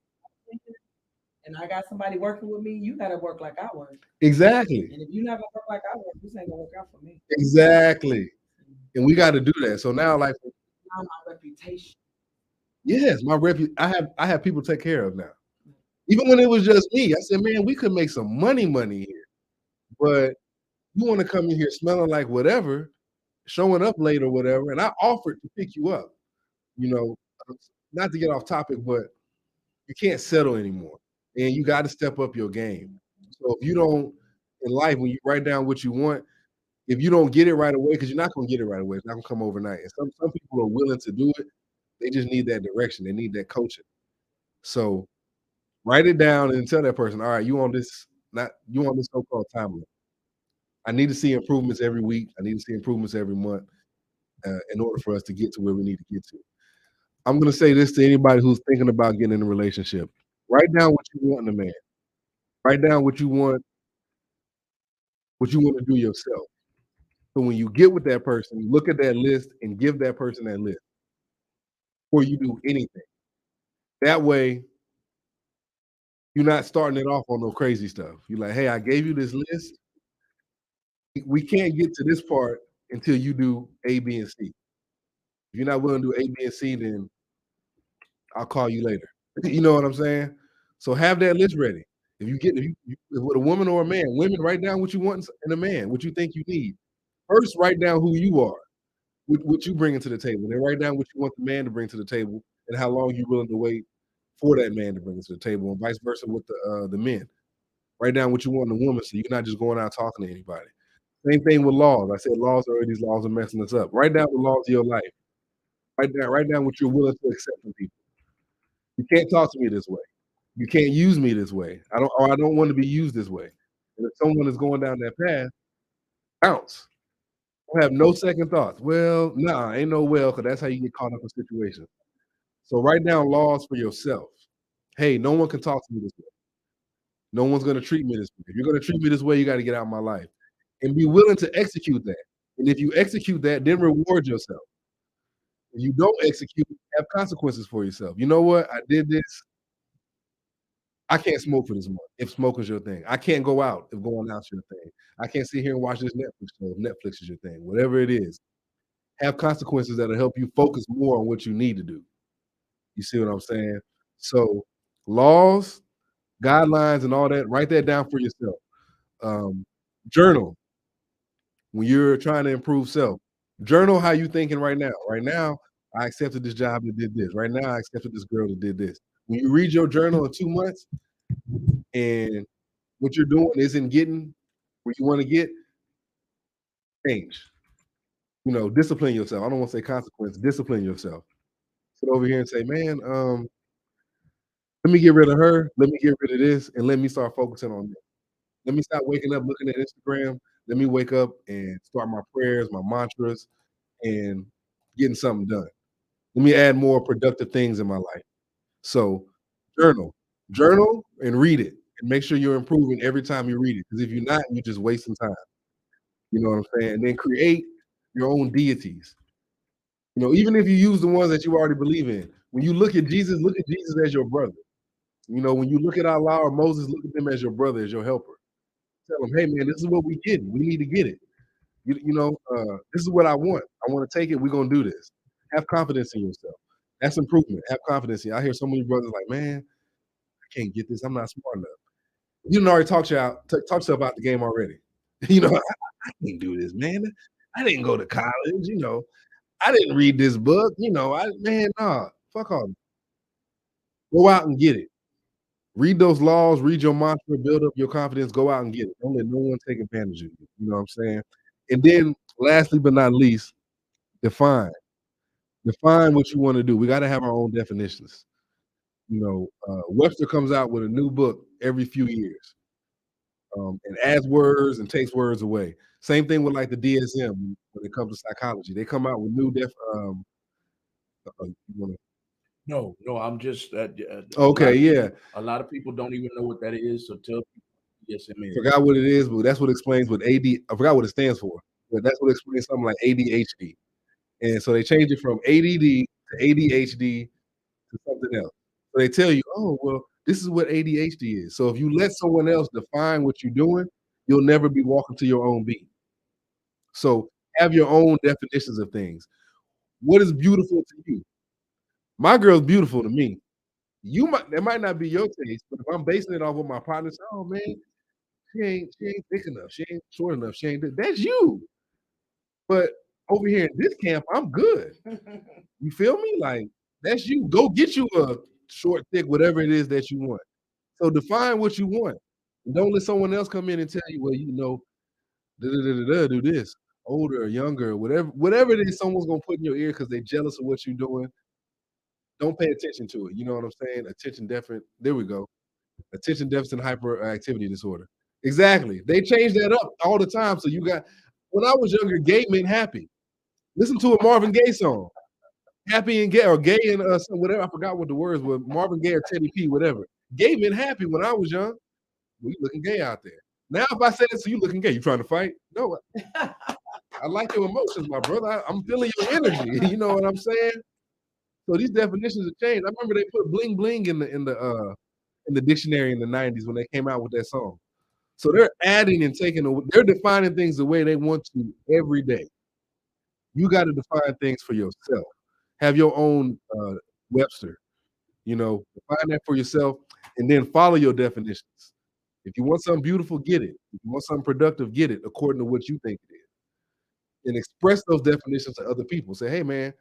and I got somebody working with me, you got to work like I work. Exactly. And if you're not gonna work like I work, this ain't gonna work out for me. Exactly. And we got to do that. So now, like, now my reputation. Yes, my I have people to take care of now. Even when it was just me, I said, man, we could make some money here. But you want to come in here smelling like whatever, showing up late or whatever, and I offered to pick you up. Not to get off topic, but you can't settle anymore. And you got to step up your game. So if you don't, in life, when you write down what you want, if you don't get it right away, because you're not going to get it right away, it's not going to come overnight. And some people are willing to do it. They just need that direction. They need that coaching. So write it down and tell that person, all right, you on this so-called timeline. I need to see improvements every week. I need to see improvements every month in order for us to get to where we need to get to. I'm going to say this to anybody who's thinking about getting in a relationship. Write down what you want in a man. Write down what you want to do yourself. So when you get with that person, look at that list and give that person that list before you do anything. That way, you're not starting it off on no crazy stuff. You're like, hey, I gave you this list. We can't get to this part until you do A, B, and C. If you're not willing to do A, B, and C, then I'll call you later. You know what I'm saying? So have that list ready. If with a woman or a man, women, write down what you want in a man, what you think you need. First, write down who you are, what you bring to the table. Then write down what you want the man to bring to the table and how long you're willing to wait for that man to bring it to the table, and vice versa with the men. Write down what you want in a woman so you're not just going out talking to anybody. Same thing with laws. I said laws already. These laws are messing us up. Write down the laws of your life. Write down what you're willing to accept from people. You can't talk to me this way. You can't use me this way. I don't want to be used this way. And if someone is going down that path, bounce. Don't have no second thoughts. Well, nah, ain't no well, because that's how you get caught up in situations. So write down laws for yourself. Hey, no one can talk to me this way. No one's going to treat me this way. If you're going to treat me this way, you got to get out of my life. and be willing to execute that. And if you execute that, then reward yourself. If you don't execute, have consequences for yourself. You know what? I did this. I can't smoke for this month if smoking's your thing. I can't go out if going out's your thing. I can't sit here and watch this Netflix show if Netflix is your thing. Whatever it is, have consequences that'll help you focus more on what you need to do. You see what I'm saying? So laws, guidelines, and all that, write that down for yourself. Journal when you're trying to improve self. Journal how you thinking right now. Right now, I accepted this job that did this. Right now, I accepted this girl that did this. When you read your journal in 2 months and what you're doing isn't getting where you want to get, change. You know, discipline yourself. I don't want to say consequence, discipline yourself. Sit over here and say, man, let me get rid of her, let me get rid of this, and let me start focusing on this. Let me stop waking up looking at Instagram. Let me wake up and start my prayers, my mantras, and getting something done. Let me add more productive things in my life. So journal and read it, and make sure you're improving every time you read it. Because if you're not, you're just wasting time. You know what I'm saying? And then create your own deities. You know, even if you use the ones that you already believe in. When you look at Jesus as your brother. You know, when you look at Allah or Moses, look at them as your brother, as your helper. Tell them, hey man, this is what we get. We need to get it. This is what I want. I want to take it. We're gonna do this. Have confidence in yourself. That's improvement. Have confidence in you. I hear so many brothers like, man, I can't get this. I'm not smart enough. You done already talk yourself out the game already. You know, I can't do this, man. I didn't go to college. You know, I didn't read this book. You know, fuck off. Go out and get it. Read those laws, read your mantra, build up your confidence, go out and get it. Don't let no one take advantage of you. You know what I'm saying? And then lastly but not least, define. Define what you want to do. We got to have our own definitions. You know, Webster comes out with a new book every few years. And adds words and takes words away. Same thing with like the DSM when it comes to psychology. They come out with new No, I'm just okay, a lot of people don't even know what that is. So tell people DSM is. Forgot what it is, but that's what explains what AD. I forgot what it stands for, but that's what explains something like ADHD. And so they changed it from ADD to ADHD to something else. So they tell you, oh well, this is what ADHD is. So if you let someone else define what you're doing, you'll never be walking to your own beat. So have your own definitions of things. What is beautiful to you? My girl's beautiful to me. That might not be your taste, but if I'm basing it off of my partners, oh man, she ain't thick enough, she ain't short enough, she ain't that's you. But over here in this camp, I'm good. You feel me? Like that's you. Go get you a short, thick, whatever it is that you want. So define what you want. And don't let someone else come in and tell you, well, you know, do this, older or younger, whatever it is someone's gonna put in your ear because they're jealous of what you're doing. Don't pay attention to it. You know what I'm saying? Attention deficit. There we go. Attention deficit hyperactivity disorder. Exactly. They change that up all the time. So when I was younger, gay meant happy. Listen to a Marvin Gaye song. Happy and gay, or gay and whatever. I forgot what the words were. Marvin Gaye or Teddy P, whatever. Gay meant happy when I was young. Well, you looking gay out there. Now, if I say this, so you looking gay, you trying to fight? No. I like your emotions, my brother. I'm feeling your energy. You know what I'm saying? So these definitions have changed. I remember they put bling bling in the dictionary in the 90s when they came out with that song. So they're adding and they're defining things the way they want to every day. You got to define things for yourself. Have your own Webster. You know, define that for yourself and then follow your definitions. If you want something beautiful, get it. If you want something productive, get it according to what you think it is. And express those definitions to other people. Say, hey man,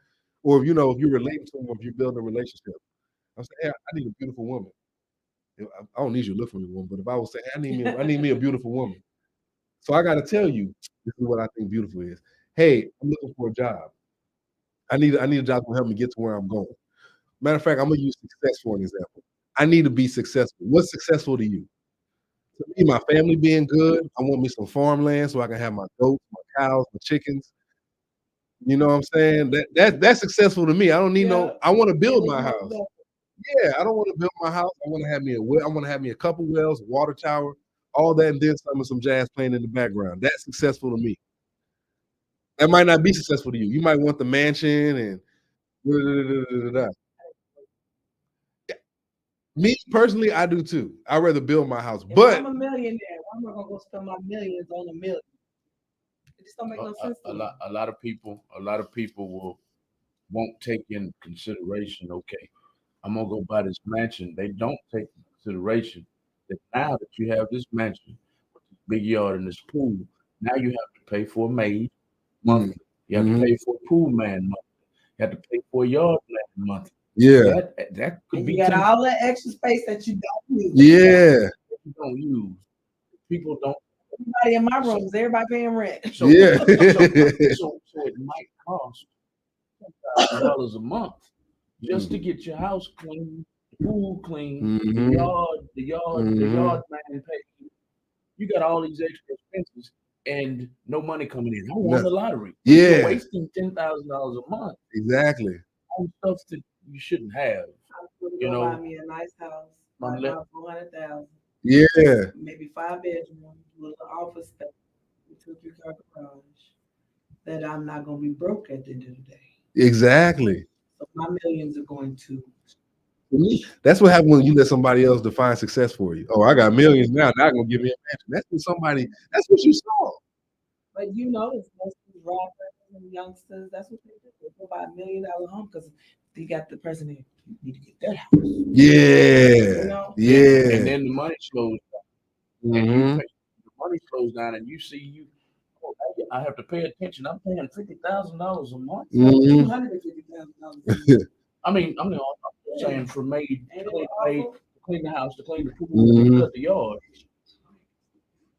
or if you're relating to them, or if you're building a relationship. I'm saying, hey, I need a beautiful woman. I don't need you to look for me one, but if I was saying, I need me a beautiful woman. So I got to tell you, this is what I think beautiful is. Hey, I'm looking for a job. I need a job to help me get to where I'm going. Matter of fact, I'm gonna use success for an example. I need to be successful. What's successful to you? To me, my family being good. I want me some farmland so I can have my goats, my cows, my chickens. You know what I'm saying? That's successful to me. I don't need I want to build my house. Yeah, I don't want to build my house. I want to have me a well. I want to have me a couple wells, a water tower, All that and then some jazz playing in the background. That's successful to me. That might not be successful to you. You might want the mansion and Me personally, I do too. I'd rather build my house. But I'm a millionaire, why am I gonna go spend my millions on a million? It just don't make no sense. A lot of people won't take in consideration. Okay, I'm gonna go buy this mansion. They don't take in consideration that now that you have this mansion, big yard and this pool, now you have to pay for a maid monthly. You have to pay for a pool man monthly. You have to pay for a yard man monthly. Yeah, that could be you got all that extra space that you don't use. Yeah, you don't use. People don't. Everybody in my rooms, everybody paying rent. So, Yeah. so it might cost $10,000 a month just to get your house clean, pool clean, the yard man paid. You got all these extra expenses and no money coming in. I won the lottery. Yeah. You're wasting $10,000 a month Exactly. on stuff that you shouldn't have. You know, buy me a nice house, about $400,000. Yeah. Maybe 5 bedrooms with an office space, 2-3 car garage. That I'm not gonna be broke at the end of the day. Exactly. So my millions are going to. That's what happens when you let somebody else define success for you. Oh, I got millions now. Not gonna give me a mansion. That's when somebody. That's what you saw. But you know, it's most of these rappers and youngsters. That's what they do. They go buy $1 million home because they got the president. You need to get that house. Yeah. You know? Yeah. And then the money slows down. And you pay, the money slows down, and you see you. Oh, I have to pay attention. I'm paying $50,000 a month. $250,000. I'm saying for maid to clean the house, to clean the pool, to cut the yard.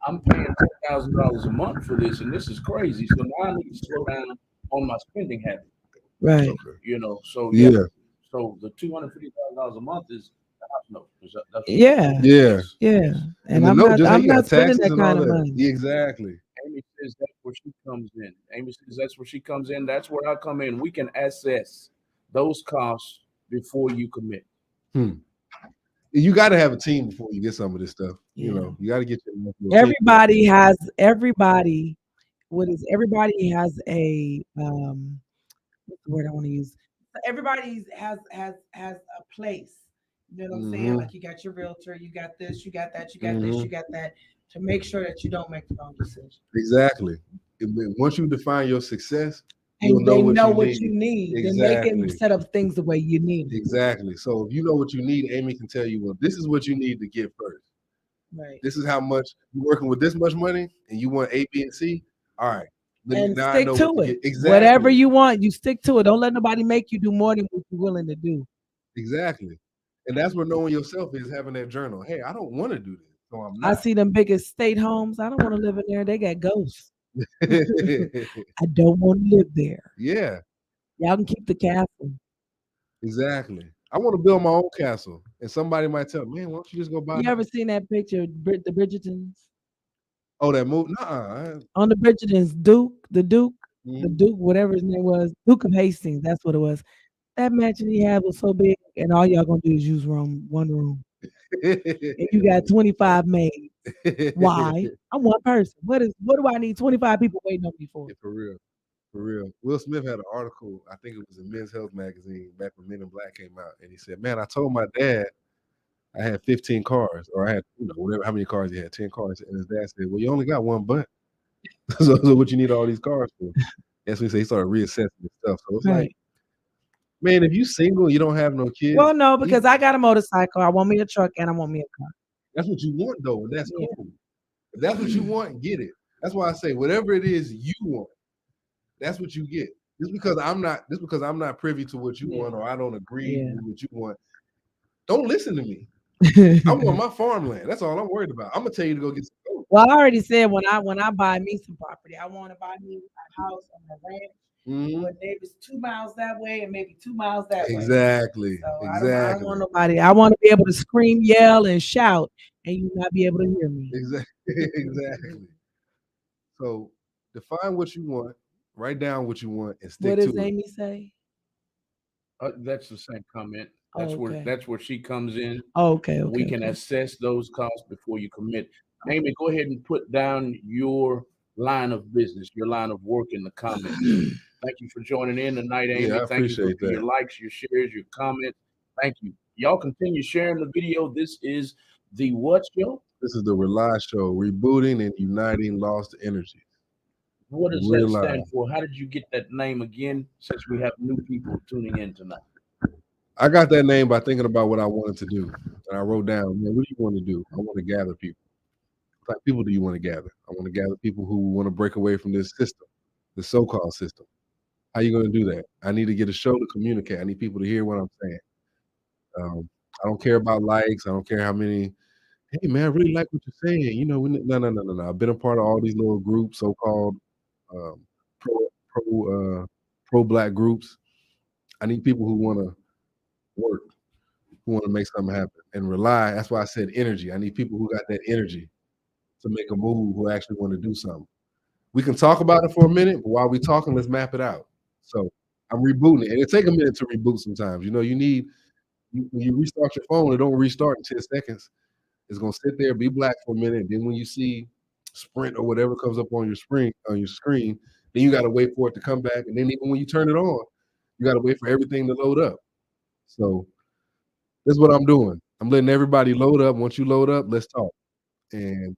I'm paying $10,000 a month for this, and this is crazy. So now I need to slow down on my spending habits. Right. You know. So So the $250,000 a month is the house note. Yeah. And I'm not spending that kind of money. Exactly. Amy says that's where she comes in. Amy says that's where she comes in. That's where I come in. We can assess those costs before you commit. You got to have a team before you get some of this stuff. You know, you got to get your everybody has everybody. Everybody has a what's the word I want to use? Everybody has a place. You know what I'm saying? Like you got your realtor, you got this, you got that, you got this, you got that, to make sure that you don't make the wrong decision. Exactly. Once you define your success, and they know what you need. Exactly. Then they can set up things the way you need. Exactly. So if you know what you need, Amy can tell you, well, this is what you need to get first. Right. This is how much you're working with this much money, and you want A, B, and C. All right. And stick to it. Exactly. Whatever you want, you stick to it. Don't let nobody make you do more than what you're willing to do. Exactly. And that's where knowing yourself is, having that journal. Hey, I don't want to do this, so I'm not. I see them biggest state homes. I don't want to live in there. They got ghosts. I don't want to live there. Yeah. Y'all can keep the castle. Exactly. I want to build my own castle. And somebody might tell me, man, why don't you just go buy You ever seen that picture, the Bridgertons? Oh, that movie? Nuh-uh. On the Bridgertons, the Duke, whatever his name was, Duke of Hastings, that's what it was. That mansion he had was so big, and all y'all gonna do is use one room. And you got 25 maids. Why? I'm one person. What do I need 25 people waiting on me for? Yeah, for real. Will Smith had an article, I think it was in Men's Health magazine back when Men in Black came out, and he said, man, I told my dad I had 15 cars, or I had, whatever, how many cars he had, 10 cars. And his dad said, well, you only got one butt. so what you need all these cars for? That's when he started reassessing this stuff. So it's like, man, if you single, you don't have no kids. Well, no, because I got a motorcycle. I want me a truck and I want me a car. That's what you want, though. And that's cool. If that's what you want, get it. That's why I say whatever it is you want, that's what you get. Just because I'm not privy to what you want, or I don't agree with what you want, don't listen to me. I want my farmland. That's all I'm worried about. I'm gonna tell you to go get some food. Well, I already said when I buy me some property, I want to buy me a house on a ranch with neighbors 2 miles that way and maybe 2 miles that way. Exactly. So I don't want nobody. I want to be able to scream, yell, and shout, and you not be able to hear me. Exactly. So define what you want, write down what you want, and stick to it. What does Amy say? That's the same comment. That's where she comes in. Okay. We can assess those costs before you commit. Amy, go ahead and put down your line of business, your line of work in the comments. Thank you for joining in tonight, Amy. Yeah, I Thank you for appreciate your that. likes, your shares, your comments. Thank you. Y'all continue sharing the video. This is the what show? This is the R.A.U.L.I show, rebooting and uniting lost energy. What does that R.A.U.L.I. stand for? How did you get that name again, since we have new people tuning in tonight? I got that name by thinking about what I wanted to do. And I wrote down, man, what do you want to do? I want to gather people. What type of people do you want to gather? I want to gather people who want to break away from this system, the so-called system. How you going to do that? I need to get a show to communicate. I need people to hear what I'm saying. I don't care about likes. I don't care how many. Hey man, I really like what you're saying. You know, no. I've been a part of all these little groups, so-called um, pro pro black groups. I need people who want to work, who want to make something happen, and rely. That's why I said energy. I need people who got that energy to make a move, who actually want to do something. We can talk about it for a minute, but while we're talking, let's map it out. So I'm rebooting it, and it take a minute to reboot sometimes. You know, when you restart your phone, it don't restart in 10 seconds. It's gonna sit there, be black for a minute. Then when you see Sprint or whatever comes up on your screen, then you gotta wait for it to come back. And then even when you turn it on, you gotta wait for everything to load up. So that's what I'm doing. I'm letting everybody load up. Once you load up, let's talk. And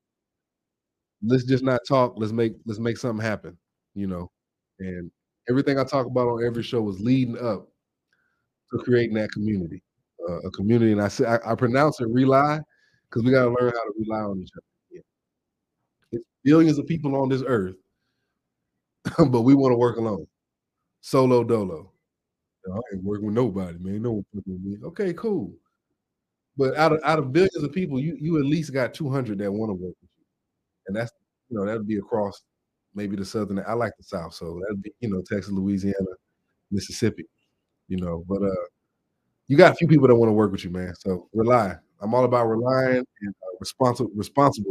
let's just not talk. Let's make something happen, you know. And everything I talk about on every show is leading up to creating that community. A community, and I pronounce it rely because we gotta learn how to rely on each other. Yeah. It's billions of people on this earth, but we want to work alone. Solo dolo. You know, I ain't working with nobody, man. No one fucking with me. Okay, cool. But out of billions of people, you at least got 200 that want to work with you. And that's that'd be across maybe the southern. I like the South, so that'd be Texas, Louisiana, Mississippi. But you got a few people that want to work with you, man. So rely. I'm all about relying and responsible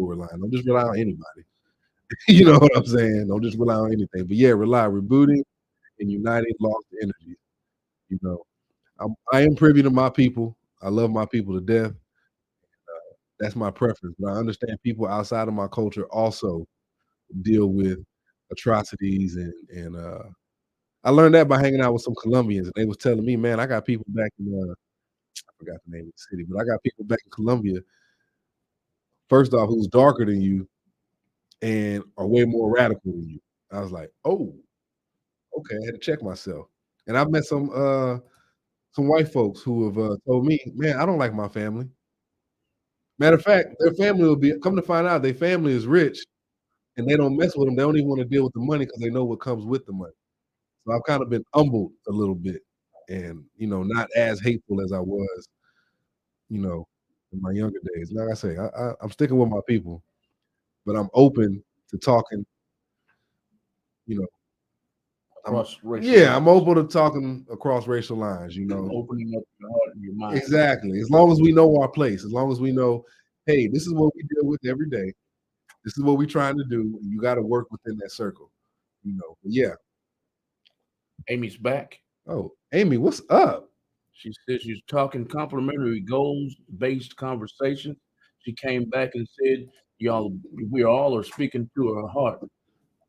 relying. Don't just rely on anybody. You know what I'm saying? Don't just rely on anything. But yeah, rely, rebooting and uniting lost energy. You know, I am privy to my people. I love my people to death. That's my preference. But I understand people outside of my culture also deal with atrocities and I learned that by hanging out with some Colombians, and they was telling me, man, I got people back in I forgot the name of the city, but I got people back in Colombia. First off, who's darker than you and are way more radical than you. I was like, oh, okay. I had to check myself. And I've met some white folks who have told me, man, I don't like my family. Matter of fact, their family will be come to find out their family is rich and they don't mess with them. They don't even want to deal with the money because they know what comes with the money. So I've kind of been humbled a little bit and, not as hateful as I was, in my younger days. Like I say, I'm sticking with my people, but I'm open to talking, you know, Across racial yeah, lines. I'm open to talking across racial lines, Opening up your heart and your mind. Exactly. As long as we know our place, as long as we know, hey, this is what we deal with every day. This is what we're trying to do. You got to work within that circle, But yeah. Amy's back. Oh, Amy, what's up? She says she's talking complimentary goals-based conversation. She came back and said, we all are speaking to her heart.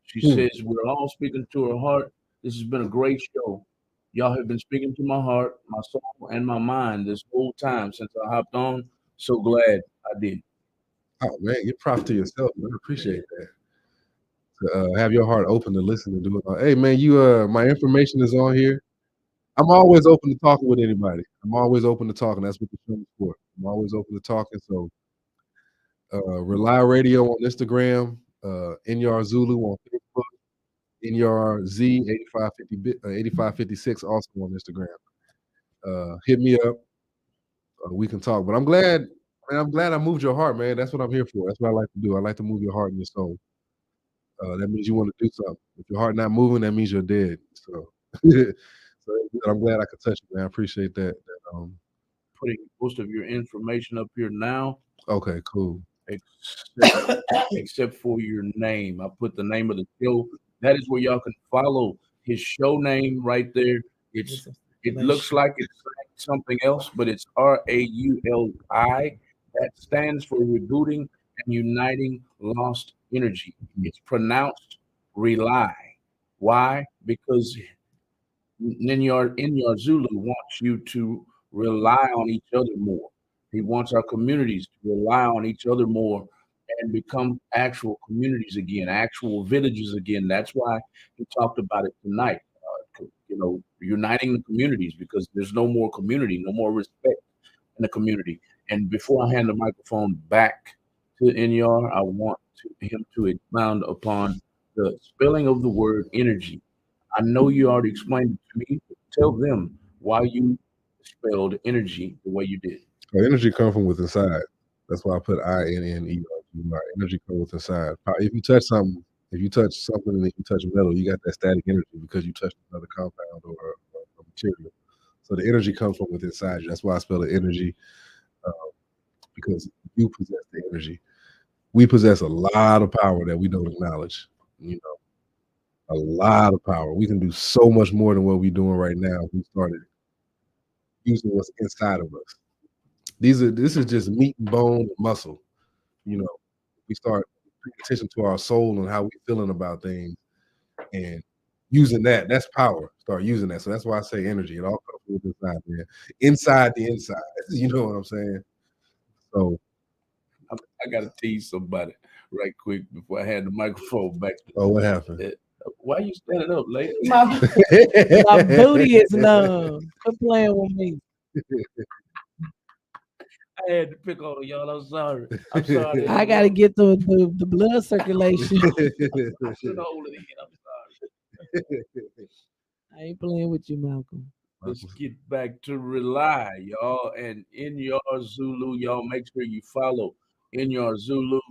She says we're all speaking to her heart. This has been a great show. Y'all have been speaking to my heart, my soul, and my mind this whole time since I hopped on. So glad I did. Oh man, get props to yourself. Man. I appreciate that. To have your heart open to listen and do it. Hey man, my information is on here. I'm always open to talking with anybody. I'm always open to talking. That's what the show is for. I'm always open to talking. So R.A.U.L.I Radio on Instagram, Inyar Zulu on Facebook, Inyar Z 8556 also on Instagram. Hit me up. We can talk. But I'm glad, man. I'm glad I moved your heart, man. That's what I'm here for. That's what I like to do. I like to move your heart and your soul. That means you want to do something. If your heart not moving, that means you're dead. So, I'm glad I could touch it, man. I appreciate that. Putting most of your information up here now. Okay, cool. Except for your name. I put the name of the show. That is where y'all can follow his show name right there. It looks like it's something else, but it's R.A.U.L.I. That stands for Rebooting and uniting lost energy. It's pronounced rely. Why? Because in your Zulu wants you to rely on each other more. He wants our communities to rely on each other more and become actual communities again, actual villages again. That's why he talked about it tonight. Uniting the communities because there's no more community, no more respect in the community. And before I hand the microphone back to Inyar, I want him to expound upon the spelling of the word energy. I know you already explained it to me, but tell them why you spelled energy the way you did. Well, energy comes from within inside. That's why I put INNE. Energy comes within inside. If you touch something, and you touch metal, you got that static energy because you touched another compound or a material. So the energy comes from within inside you. That's why I spell it energy, because you possess the energy. We possess a lot of power that we don't acknowledge. A lot of power. We can do so much more than what we're doing right now if we started using what's inside of us. This is just meat and bone and muscle. We start paying attention to our soul and how we're feeling about things and using that's power. Start using that. So that's why I say energy. It all comes from inside, man. Inside the inside. You know what I'm saying? So I gotta tease somebody right quick before I hand the microphone back to what happened? Why are you standing up, lady? My booty is numb. Quit playing with me. I had to pick on y'all. I'm sorry. I'm sorry. I gotta get the blood circulation. I should hold it in. I'm sorry. I ain't playing with you, Malcolm. Let's get back to rely, y'all. And in your Zulu, y'all make sure you follow in your Zulu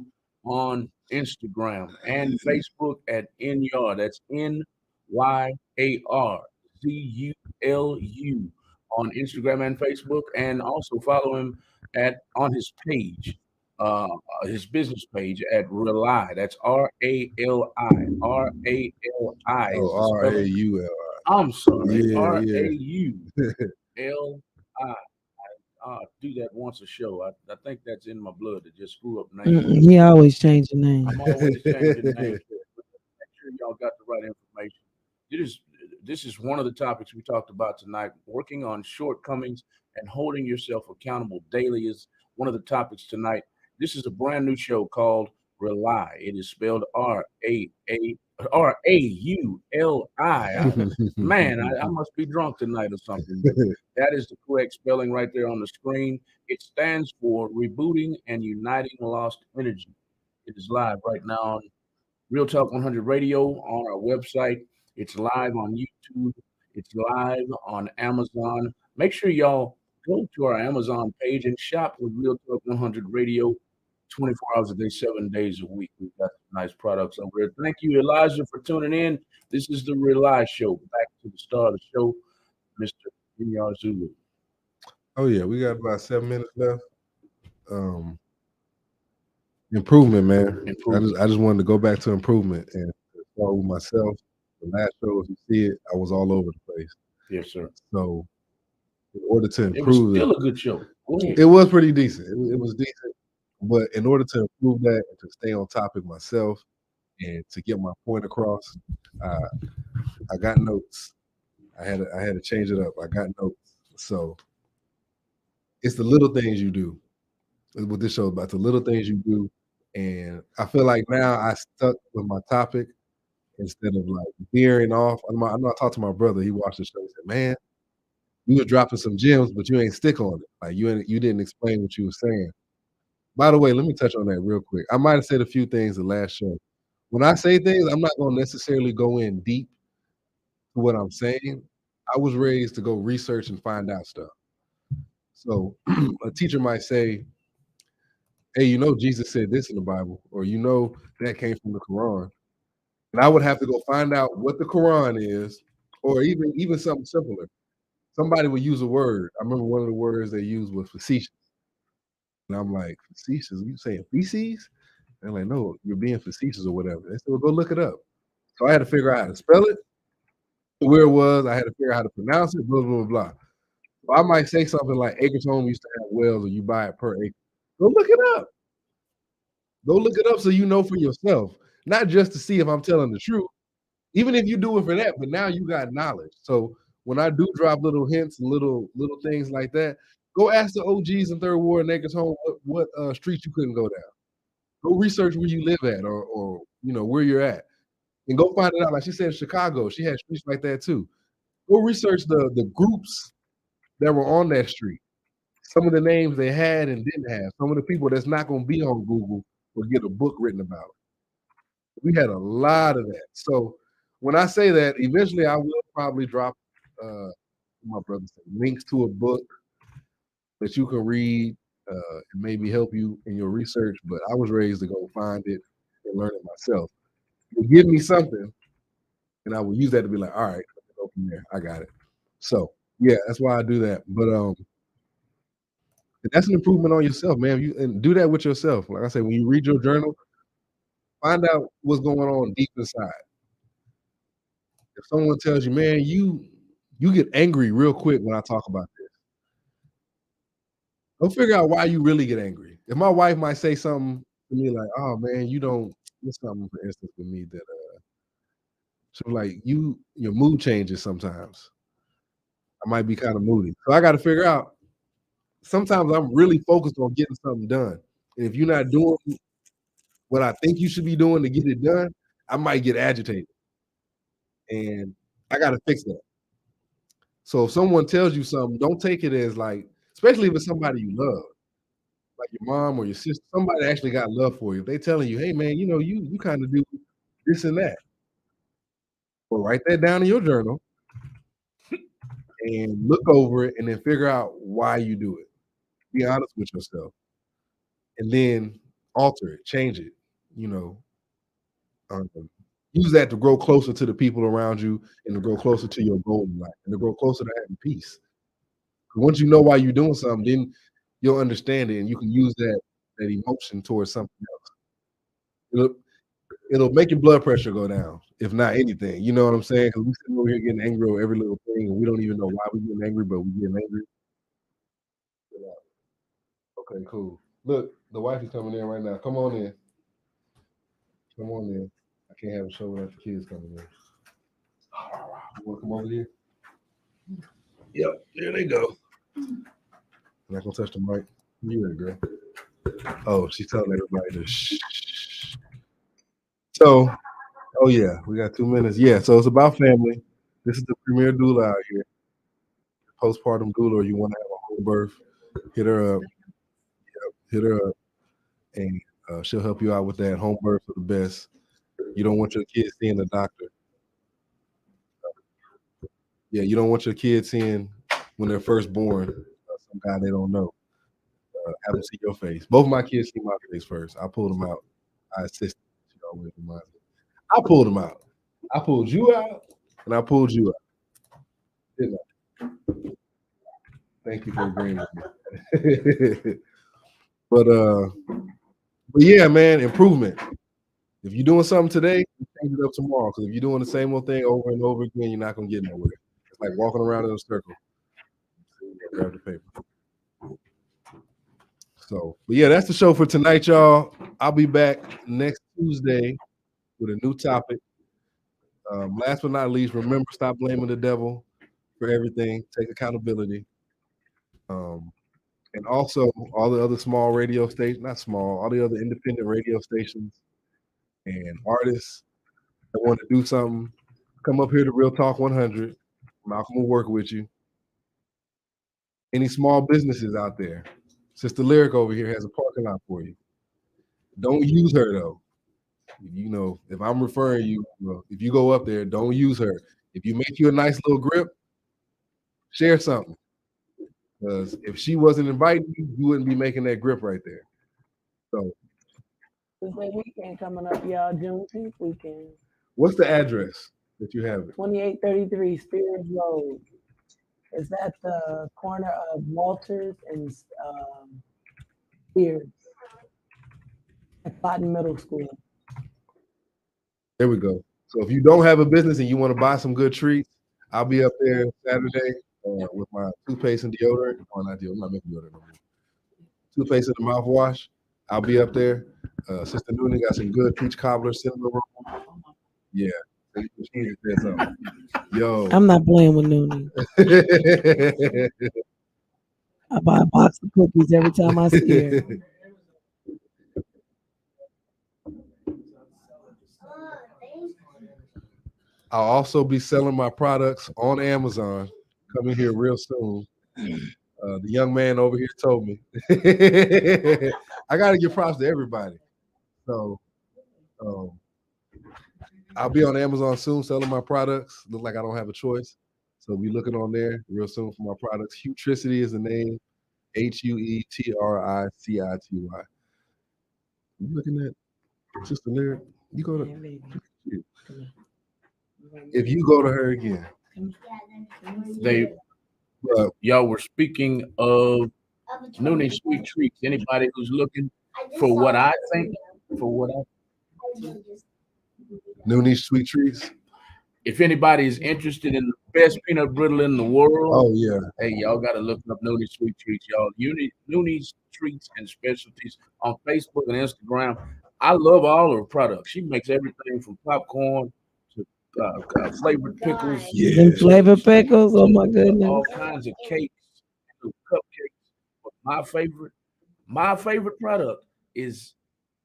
on Instagram and Facebook at Inyar. That's NYARZULU on Instagram and Facebook, and also follow him on his page, his business page at R.A.U.L.I. That's R.A.L.I. R.A.L.I. Oh, R.A.U.L.I. I'm sorry, Yeah, R.A.U.L.I. I do that once a show. I think that's in my blood to just screw up names. He always changing names. I'm always changing names. Make sure y'all got the right information. This is one of the topics we talked about tonight. Working on shortcomings and holding yourself accountable daily is one of the topics tonight. This is a brand new show called R.A.U.L.I. It is spelled R.A.U.L.I. Man, I must be drunk tonight or something. That is the correct spelling right there on the screen. It stands for Rebooting and Uniting Lost Energy. It is live right now on Real Talk 100 Radio on our website. It's live on YouTube. It's live on Amazon. Make sure y'all go to our Amazon page and shop with Real Talk 100 Radio 24 hours a day, 7 days a week. We've got nice products over there. Thank you, Elijah, for tuning in. This is the R.A.U.L.I. Show. Back to the start of the show, Mr. Inyar Zulu. Oh, yeah. We got about 7 minutes left. Improvement, man. I just wanted to go back to improvement and start with myself. The last show, if you see it, I was all over the place. Yes, sir. So in order to improve, it was still a good show. It was pretty decent. It was decent. But in order to improve that and to stay on topic myself and to get my point across, I got notes. I had to change it up. I got notes. So it's the little things you do. Is what this show is about. The little things you do. And I feel like now I stuck with my topic instead of like veering off. I know I talked to my brother. He watched the show. He said, "Man, you were dropping some gems, but you ain't stick on it. Like you didn't explain what you were saying." By the way, let me touch on that real quick. I might have said a few things the last show. When I say things, I'm not going to necessarily go in deep to what I'm saying. I was raised to go research and find out stuff. So a teacher might say, "Hey, Jesus said this in the Bible," or that came from the Quran. And I would have to go find out what the Quran is, or even something simpler. Somebody would use a word. I remember one of the words they used was facetious. And I'm like, facetious? You saying feces? And they're like, no, you're being facetious or whatever. They said, well, go look it up. So I had to figure out how to spell it, where it was. I had to figure out how to pronounce it, blah, blah, blah. So I might say something like Acres Home used to have wells, or you buy it per acre. Go look it up. Go look it up so you know for yourself, not just to see if I'm telling the truth. Even if you do it for that, but now you got knowledge. So when I do drop little hints and little things like that, go ask the OGs in Third Ward and Acres Home what streets you couldn't go down. Go research where you live at, or you know where you're at, and go find it out. Like she said, in Chicago, she had streets like that too. Go research the groups that were on that street. Some of the names they had and didn't have. Some of the people that's not going to be on Google will get a book written about. We had a lot of that. So when I say that, eventually I will probably drop my brother said, links to a book that you can read and maybe help you in your research. But I was raised to go find it and learn it myself. You give me something, and I will use that to be like, all right, let's go from there. I got it. So yeah, that's why I do that. But that's an improvement on yourself, man. You and do that with yourself. Like I said, when you read your journal, find out what's going on deep inside. If someone tells you, man, you get angry real quick when I talk about this, go figure out why you really get angry. If my wife might say something to me like, "Oh man, you don't," there's something for instance with me that so like your mood changes sometimes. I might be kind of moody, so I got to figure out. Sometimes I'm really focused on getting something done, and if you're not doing what I think you should be doing to get it done, I might get agitated, and I got to fix that. So if someone tells you something, don't take it as like, especially if it's somebody you love, like your mom or your sister, somebody actually got love for you. If they telling you, hey man, you know, you kind of do this and that. Well, write that down in your journal and look over it and then figure out why you do it. Be honest with yourself. And then alter it, change it, you know. Um, use that to grow closer to the people around you and to grow closer to your goal in life and to grow closer to having peace. Once you know why you're doing something, then you'll understand it and you can use that emotion towards something else. It'll make your blood pressure go down, if not anything. You know what I'm saying? Because we sit over here getting angry over every little thing, and we don't even know why we're getting angry, but we're getting angry. Okay, cool. Look, the wife is coming in right now. Come on in. Come on in. I can't have a show without the kids coming in. You want to come over here? Yep, there they go. I'm not gonna touch the mic. You there, girl? Oh, she's telling everybody to shh. So, oh yeah, we got 2 minutes. Yeah, so it's about family. This is the premier doula out here. Postpartum doula, or you want to have a home birth, hit her up. Yep, hit her up, and she'll help you out with that. Home birth are the best. You don't want your kids seeing the doctor. Yeah, you don't want your kids seeing when they're first born some guy they don't know. Have them see your face. Both of my kids see my face first. I pulled them out. I assisted. She always reminds me. I pulled them out. I pulled you out, and I pulled you out. Didn't I? Thank you for agreeing with me. but yeah, man, improvement. If you're doing something today, change it up tomorrow. Because if you're doing the same old thing over and over again, you're not gonna get nowhere. It's like walking around in a circle. Grab the paper. So, but yeah, that's the show for tonight, y'all. I'll be back next Tuesday with a new topic. Last but not least, remember, stop blaming the devil for everything. Take accountability. And also all the other small radio stations, not small, all the other independent radio stations and artists that want to do something, come up here to Real Talk 100. Malcolm will work with you. Any small businesses out there, Sister Lyric over here has a parking lot for you. Don't use her though. You know, if I'm referring you, well, if you go up there, don't use her. If you make you a nice little grip, share something. Because if she wasn't inviting you, you wouldn't be making that grip right there. So this weekend coming up, y'all, Juneteenth weekend. What's the address that you have? 2833 Spears Road. It's at the corner of Walters and Spears at Cotton Middle School. There we go. So if you don't have a business and you want to buy some good treats, I'll be up there Saturday with my toothpaste and deodorant. Oh, not deodorant, I'm not making deodorant no more. Toothpaste and the mouthwash. I'll be up there. Sister Noonan got some good peach cobbler cinnamon roll. Yeah. She just said something. Yo. I'm not playing with Noonie. I buy a box of cookies every time I see her. I'll also be selling my products on Amazon. Coming here real soon. The young man over here told me. I got to give props to everybody. So I'll be on Amazon soon selling my products. Look like I don't have a choice. So be looking on there real soon for my products. HTOWN is the name. HUETRICITY. You looking at Sister Lyric? You go to if you go to her again. Y'all were speaking of Noonie Sweet Treats. Anybody who's looking for what I think, Noonie Sweet Treats. If anybody is interested in the best peanut brittle in the world, oh yeah, hey, y'all got to look up Noonie Sweet Treats, y'all. Noonie's Treats and Specialties on Facebook and Instagram. I love all of her products. She makes everything from popcorn to flavored pickles. Yeah, flavored pickles. Oh my goodness! All kinds of cakes, cupcakes. But my favorite product is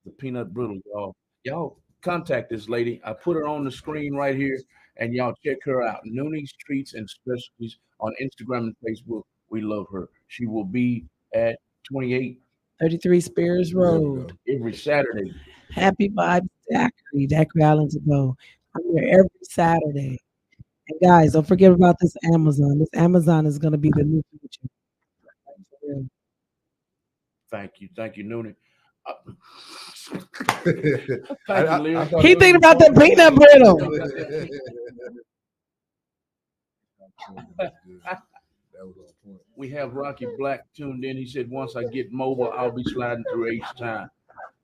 the peanut brittle, y'all. Y'all contact this lady. I put her on the screen right here, and y'all check her out. Noonie's Treats and Specialties on Instagram and Facebook. We love her. She will be at 2833 Spears Road every Saturday. Happy Vibes Daiquiri Island to go. I'm here every Saturday. And guys, don't forget about this Amazon. This Amazon is going to be the new future. Thank you, Noonie. He thinking about the peanut brittle. We have Rocky Black tuned in. He said, once I get mobile, I'll be sliding through H-Town.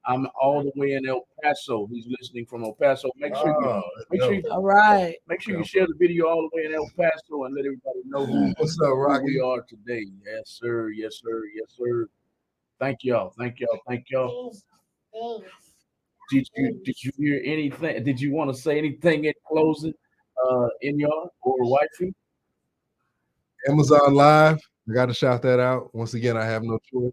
I'm all the way in El Paso. He's listening from El Paso. Make sure all right. Make sure you share the video all the way in El Paso and let everybody know what's up, Rocky? Who we are today. Yes, sir. Yes, sir. Yes, sir. Thank y'all. Thank y'all. Thank y'all. Did you hear anything? Did you want to say anything in closing, in y'all or wifey? Amazon Live. I got to shout that out. Once again, I have no choice.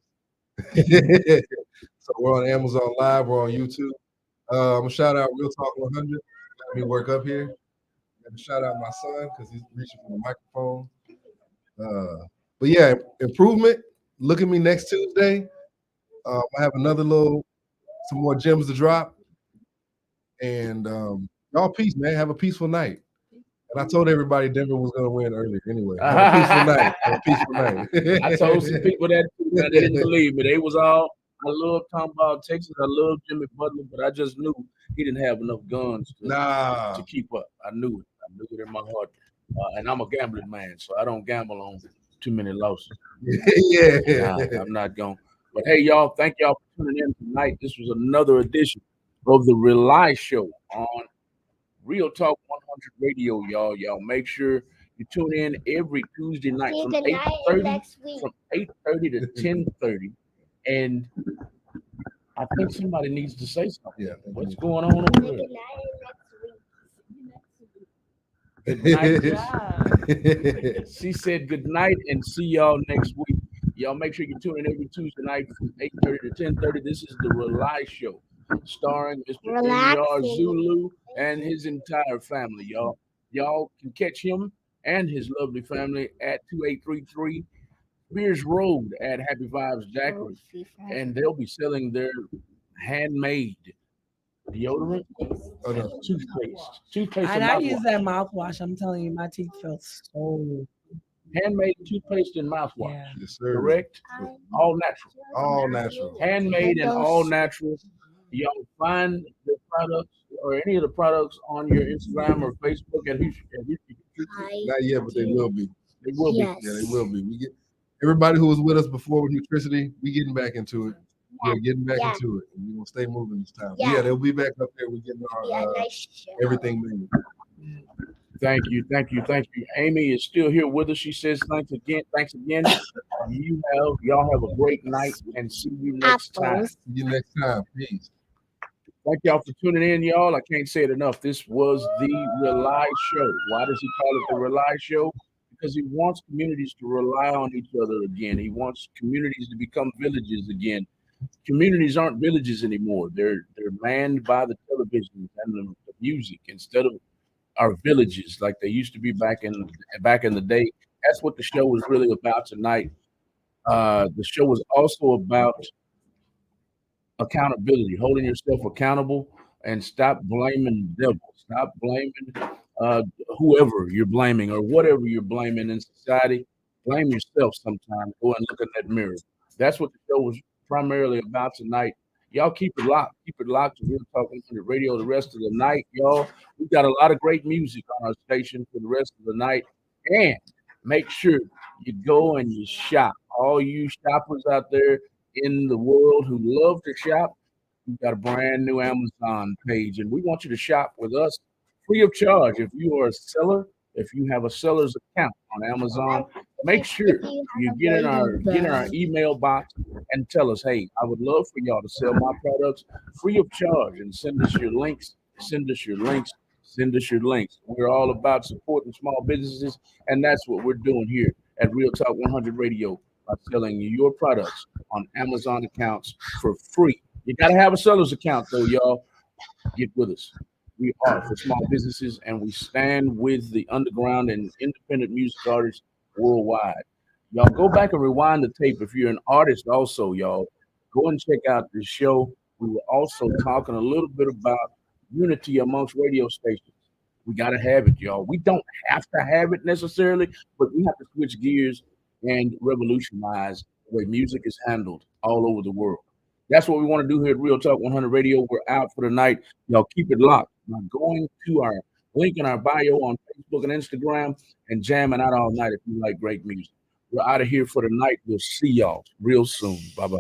So we're on Amazon Live. We're on YouTube. I'm gonna shout out Real Talk 100. Let me work up here. I'm gonna shout out my son because he's reaching for the microphone. But yeah, improvement. Look at me next Tuesday. I have some more gems to drop. And y'all peace, man. Have a peaceful night. And I told everybody Denver was going to win earlier anyway. Have a peaceful night. Have a peaceful night. I told some people that they didn't believe me. They was all, I love Tom Ball, Texas. I love Jimmy Butler, but I just knew he didn't have enough guns to keep up. I knew it. I knew it in my heart. And I'm a gambling man, so I don't gamble on too many losses. Yeah. Nah, I'm not going. But hey, y'all, thank y'all for tuning in tonight. This was another edition of the R.A.U.L.I show on Real Talk 100 Radio, y'all. Y'all make sure you tune in every Tuesday night from 8:30 to 10:30. And I think somebody needs to say something. Yeah. What's going on over there? Good night. She said good night and see y'all next week. Y'all make sure you tune in every Tuesday night from 8:30 to 10:30. This is the R.A.U.L.I show, starring Mr. N.R. Zulu and his entire family, y'all. Y'all can catch him and his lovely family at 2833 Spears Road at Happy Vibes Daiquiri. And they'll be selling their handmade deodorant, toothpaste. And I use that mouthwash. I'm telling you, my teeth felt so. Handmade toothpaste and mouthwash. Yeah. Yes, sir. Correct? All natural. All natural. Handmade and all natural. Y'all find the products or any of the products on your Instagram or Facebook. Not yet, but they will be. They will be. Yeah, they will be. We get everybody who was with us before with nutricity. We getting back into it. We're getting back into it. And we're gonna stay moving this time. Yeah, they'll be back up there. We're getting our everything made. Thank you. Amy is still here with us. She says thanks again. Y'all have a great night and see you next time. See you next time. Peace. Thank y'all for tuning in, y'all. I can't say it enough. This was the R.A.U.L.I show. Why does he call it the R.A.U.L.I show? Because he wants communities to rely on each other again. He wants communities to become villages again. Communities aren't villages anymore. They're manned by the television and the music instead of our villages like they used to be back in the day. That's what the show was really about tonight. The show was also about accountability, holding yourself accountable, and stop blaming the devil. Stop blaming uh, whoever you're blaming or whatever you're blaming in society. Blame yourself sometime. Go and look in that mirror. That's what the show was primarily about tonight. Y'all keep it locked. Keep it locked. We're talking to the radio the rest of the night, y'all. We got a lot of great music on our station for the rest of the night. And make sure you go and you shop. All you shoppers out there in the world who love to shop, we've got a brand new Amazon page, and we want you to shop with us free of charge. If you are a seller, if you have a seller's account on Amazon, make sure you get in our email box and tell us, hey, I would love for y'all to sell my products free of charge and send us your links, send us your links, send us your links. We're all about supporting small businesses, and that's what we're doing here at Real Talk 100 Radio by selling your products on Amazon accounts for free. You got to have a seller's account, though, y'all. Get with us. We are for small businesses, and we stand with the underground and independent music artists worldwide. Y'all go back and rewind the tape if you're an artist. Also, y'all go and check out the show. We were also talking a little bit about unity amongst radio stations. We got to have it, y'all. We don't have to have it necessarily, but we have to switch gears and revolutionize the way music is handled all over the world. That's what we want to do here at Real Talk 100 Radio. We're out for the night. Y'all keep it locked by going to our link in our bio on Facebook and Instagram and jamming out all night if you like great music. We're out of here for the night. We'll see y'all real soon. Bye bye.